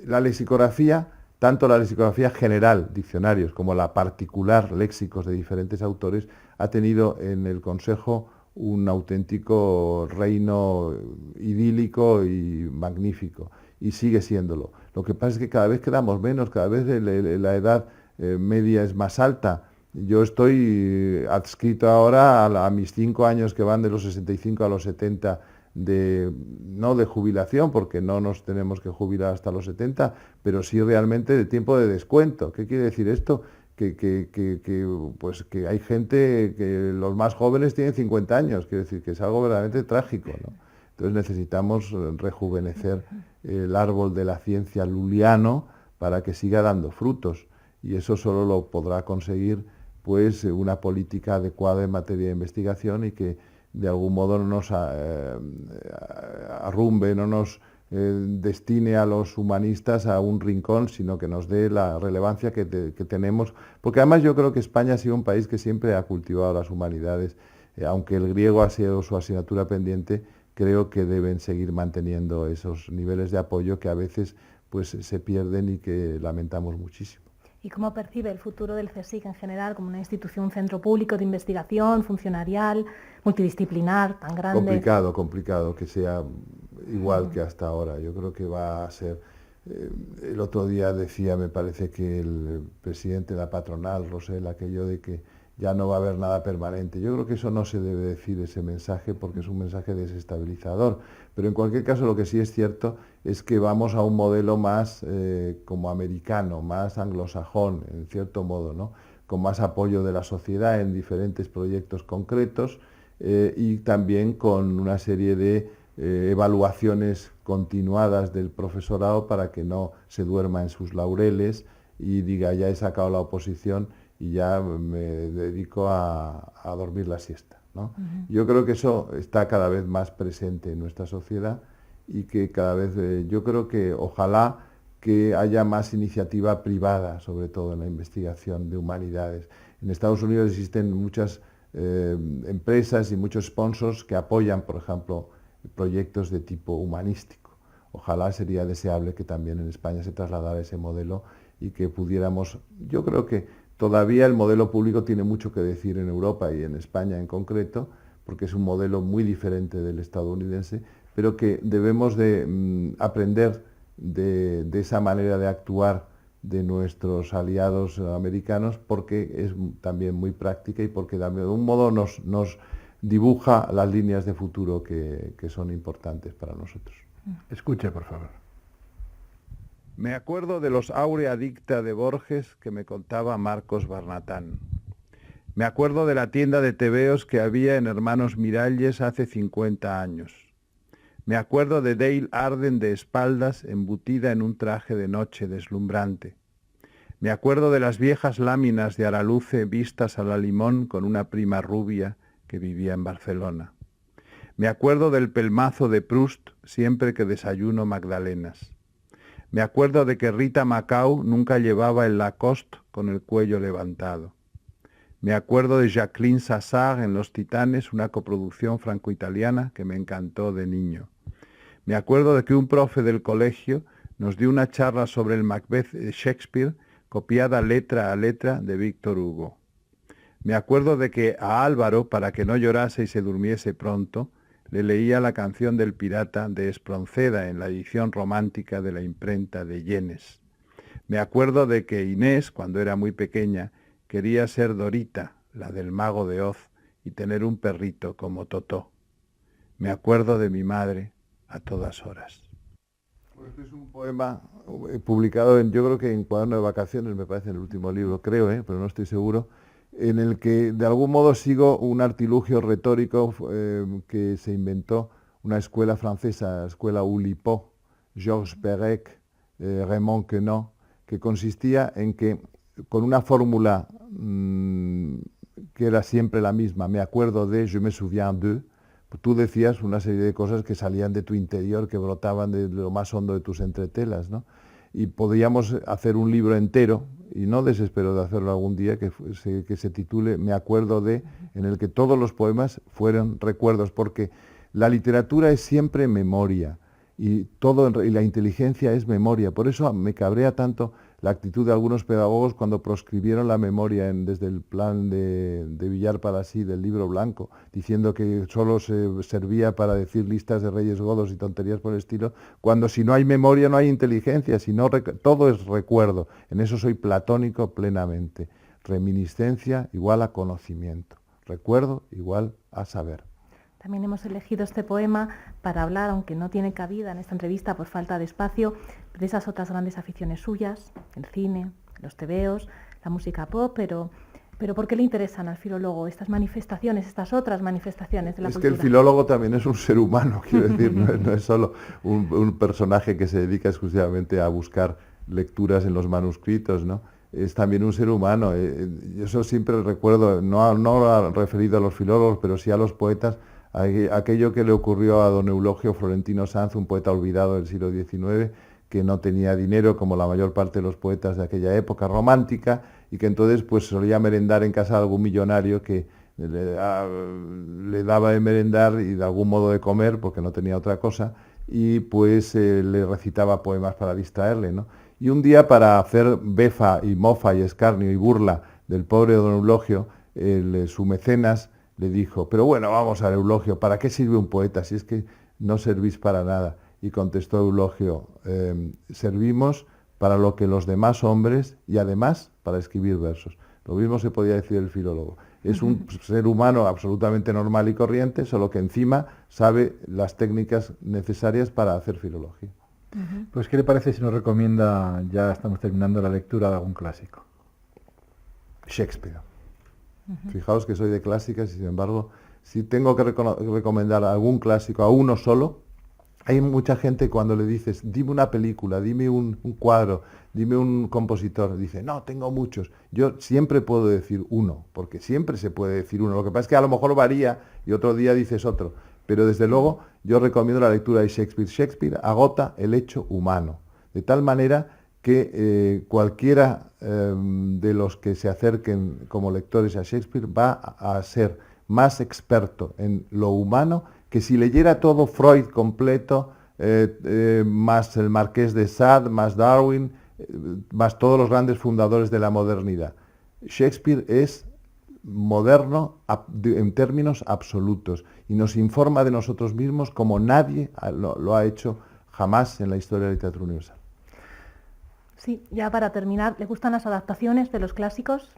la lexicografía, tanto la lexicografía general, diccionarios, como la particular, léxicos de diferentes autores, ha tenido en el Consejo un auténtico reino idílico y magnífico, y sigue siéndolo. Lo que pasa es que cada vez quedamos menos, cada vez la edad media es más alta. Yo estoy adscrito ahora a mis 5 años que van de los 65 a los 70, no de jubilación, porque no nos tenemos que jubilar hasta los 70, pero sí realmente de tiempo de descuento. ¿Qué quiere decir esto? Pues que hay gente, que los más jóvenes tienen 50 años, quiere decir que es algo verdaderamente trágico, ¿no? Entonces necesitamos rejuvenecer el árbol de la ciencia luliano para que siga dando frutos, y eso solo lo podrá conseguir pues una política adecuada en materia de investigación y que de algún modo no nos arrumbe, no nos destine a los humanistas a un rincón, sino que nos dé la relevancia que tenemos, porque además yo creo que España ha sido un país que siempre ha cultivado las humanidades, aunque el griego ha sido su asignatura pendiente, creo que deben seguir manteniendo esos niveles de apoyo que a veces pues se pierden y que lamentamos muchísimo. ¿Y cómo percibe el futuro del CSIC en general como una institución, un centro público de investigación, funcionarial, multidisciplinar, tan grande? Complicado que sea igual que hasta ahora. Yo creo que va a ser... el otro día decía, me parece que el presidente de la patronal, Rosell, aquello de que ya no va a haber nada permanente. Yo creo que eso no se debe decir, ese mensaje, porque es un mensaje desestabilizador. Pero en cualquier caso lo que sí es cierto es que vamos a un modelo más como americano, más anglosajón, en cierto modo, ¿no? Con más apoyo de la sociedad en diferentes proyectos concretos y también con una serie de evaluaciones continuadas del profesorado para que no se duerma en sus laureles y diga, ya he sacado la oposición y ya me dedico a dormir la siesta, ¿no? Yo creo que eso está cada vez más presente en nuestra sociedad y que cada vez, yo creo que ojalá que haya más iniciativa privada, sobre todo en la investigación de humanidades. En Estados Unidos existen muchas empresas y muchos sponsors que apoyan, por ejemplo, proyectos de tipo humanístico. Ojalá sería deseable que también en España se trasladara ese modelo y que pudiéramos, yo creo que todavía el modelo público tiene mucho que decir en Europa y en España en concreto, porque es un modelo muy diferente del estadounidense, pero que debemos de aprender de esa manera de actuar de nuestros aliados americanos, porque es también muy práctica y porque de algún modo nos dibuja las líneas de futuro que son importantes para nosotros. Escuche, por favor. Me acuerdo de los Aurea Dicta de Borges que me contaba Marcos Barnatán. Me acuerdo de la tienda de tebeos que había en Hermanos Miralles hace 50 años. Me acuerdo de Dale Arden de espaldas, embutida en un traje de noche deslumbrante. Me acuerdo de las viejas láminas de Araluce vistas a la limón con una prima rubia que vivía en Barcelona. Me acuerdo del pelmazo de Proust siempre que desayuno magdalenas. Me acuerdo de que Rita Macau nunca llevaba el Lacoste con el cuello levantado. Me acuerdo de Jacqueline Sassard en Los Titanes, una coproducción franco-italiana que me encantó de niño. Me acuerdo de que un profe del colegio nos dio una charla sobre el Macbeth de Shakespeare, copiada letra a letra de Víctor Hugo. Me acuerdo de que a Álvaro, para que no llorase y se durmiese pronto, le leía la canción del pirata de Espronceda en la edición romántica de la imprenta de Yenes. Me acuerdo de que Inés, cuando era muy pequeña, quería ser Dorita, la del Mago de Oz, y tener un perrito como Totó. Me acuerdo de mi madre a todas horas. Este es un poema publicado yo creo que en Cuaderno de Vacaciones, me parece, en el último libro, creo, pero no estoy seguro, en el que de algún modo sigo un artilugio retórico que se inventó una escuela francesa, la escuela Oulipo, Georges Perec, Raymond Queneau, que consistía en que con una fórmula que era siempre la misma, me acuerdo de, je me souviens de, tú decías una serie de cosas que salían de tu interior, que brotaban de lo más hondo de tus entretelas, ¿no? Y podíamos hacer un libro entero, y no desespero de hacerlo algún día, que se titule Me acuerdo de, en el que todos los poemas fueron recuerdos, porque la literatura es siempre memoria, y la inteligencia es memoria. Por eso me cabrea tanto la actitud de algunos pedagogos cuando proscribieron la memoria desde el plan de Villar Palasí del Libro Blanco, diciendo que solo se servía para decir listas de reyes godos y tonterías por el estilo, cuando si no hay memoria no hay inteligencia, todo es recuerdo. En eso soy platónico plenamente. Reminiscencia igual a conocimiento, recuerdo igual a saber. También hemos elegido este poema para hablar, aunque no tiene cabida en esta entrevista por falta de espacio, de esas otras grandes aficiones suyas, el cine, los tebeos, la música pop, pero ¿por qué le interesan al filólogo estas manifestaciones, estas otras manifestaciones de la cultura? Es que el filólogo también es un ser humano, quiero decir, no es solo un personaje que se dedica exclusivamente a buscar lecturas en los manuscritos, ¿no? Es también un ser humano. Yo eso siempre recuerdo, no referido a los filólogos, pero sí a los poetas, aquello que le ocurrió a don Eulogio Florentino Sanz, un poeta olvidado del siglo XIX, que no tenía dinero como la mayor parte de los poetas de aquella época romántica, y que entonces pues solía merendar en casa de algún millonario que le daba de merendar y de algún modo de comer, porque no tenía otra cosa, y pues le recitaba poemas para distraerle, ¿no? Y un día, para hacer befa y mofa y escarnio y burla del pobre don Eulogio, su mecenas le dijo, pero bueno, vamos a ver, Eulogio, ¿para qué sirve un poeta si es que no servís para nada? Y contestó Eulogio, servimos para lo que los demás hombres, y además para escribir versos. Lo mismo se podía decir del filólogo. Es un ser humano absolutamente normal y corriente, solo que encima sabe las técnicas necesarias para hacer filología. Pues, ¿qué le parece si nos recomienda, ya estamos terminando, la lectura de algún clásico? Shakespeare. Fijaos que soy de clásicas y sin embargo, si tengo que recomendar algún clásico a uno solo, hay mucha gente cuando le dices, dime una película, dime un cuadro, dime un compositor, dice, no, tengo muchos. Yo siempre puedo decir uno, porque siempre se puede decir uno. Lo que pasa es que a lo mejor varía y otro día dices otro. Pero desde luego yo recomiendo la lectura de Shakespeare. Shakespeare agota el hecho humano, de tal manera que cualquiera de los que se acerquen como lectores a Shakespeare va a ser más experto en lo humano que si leyera todo Freud completo, más el Marqués de Sade, más Darwin, más todos los grandes fundadores de la modernidad. Shakespeare es moderno en términos absolutos y nos informa de nosotros mismos como nadie lo ha hecho jamás en la historia de la literatura universal. Sí, ya para terminar, ¿le gustan las adaptaciones de los clásicos?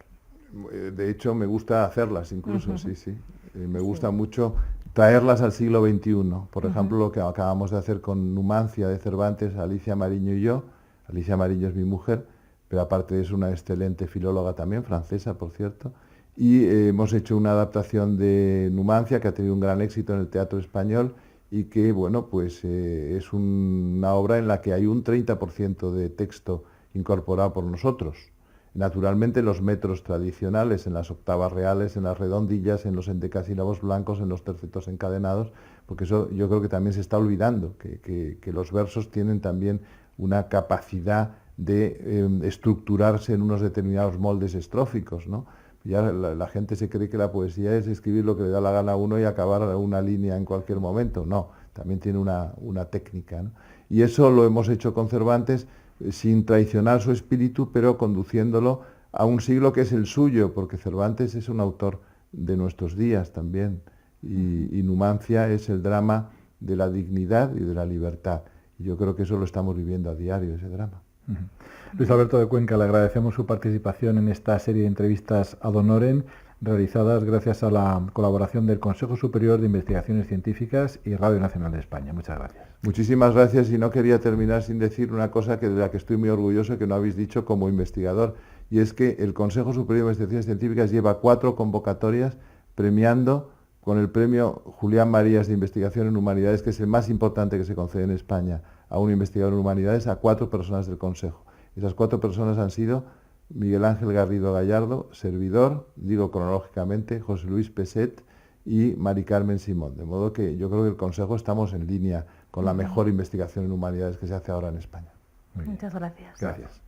De hecho, me gusta hacerlas incluso, sí. Me gusta mucho traerlas al siglo XXI. Por ejemplo, lo que acabamos de hacer con Numancia de Cervantes, Alicia Mariño y yo. Alicia Mariño es mi mujer, pero aparte es una excelente filóloga también, francesa, por cierto. Y hemos hecho una adaptación de Numancia que ha tenido un gran éxito en el teatro español y que, bueno, pues es una obra en la que hay un 30% de texto incorporado por nosotros. Naturalmente los metros tradicionales, en las octavas reales, en las redondillas, en los endecasílabos blancos, en los tercetos encadenados, porque eso yo creo que también se está olvidando, que los versos tienen también una capacidad de estructurarse en unos determinados moldes estróficos, ¿no? Ya la gente se cree que la poesía es escribir lo que le da la gana a uno y acabar una línea en cualquier momento. No, también tiene una técnica, ¿no? Y eso lo hemos hecho con Cervantes sin traicionar su espíritu, pero conduciéndolo a un siglo que es el suyo, porque Cervantes es un autor de nuestros días también, y Numancia es el drama de la dignidad y de la libertad. Y yo creo que eso lo estamos viviendo a diario, ese drama. Luis Alberto de Cuenca, le agradecemos su participación en esta serie de entrevistas ad honorem, realizadas gracias a la colaboración del Consejo Superior de Investigaciones Científicas y Radio Nacional de España. Muchas gracias. Muchísimas gracias, y no quería terminar sin decir una cosa de la que estoy muy orgulloso, que no habéis dicho como investigador, y es que el Consejo Superior de Investigaciones Científicas lleva 4 convocatorias premiando con el premio Julián Marías de Investigación en Humanidades, que es el más importante que se concede en España a un investigador en Humanidades, a 4 personas del Consejo. Esas 4 personas han sido Miguel Ángel Garrido Gallardo, servidor, digo cronológicamente, José Luis Peset y Mari Carmen Simón. De modo que yo creo que el Consejo estamos en línea con la mejor investigación en humanidades que se hace ahora en España. Muchas gracias. Gracias.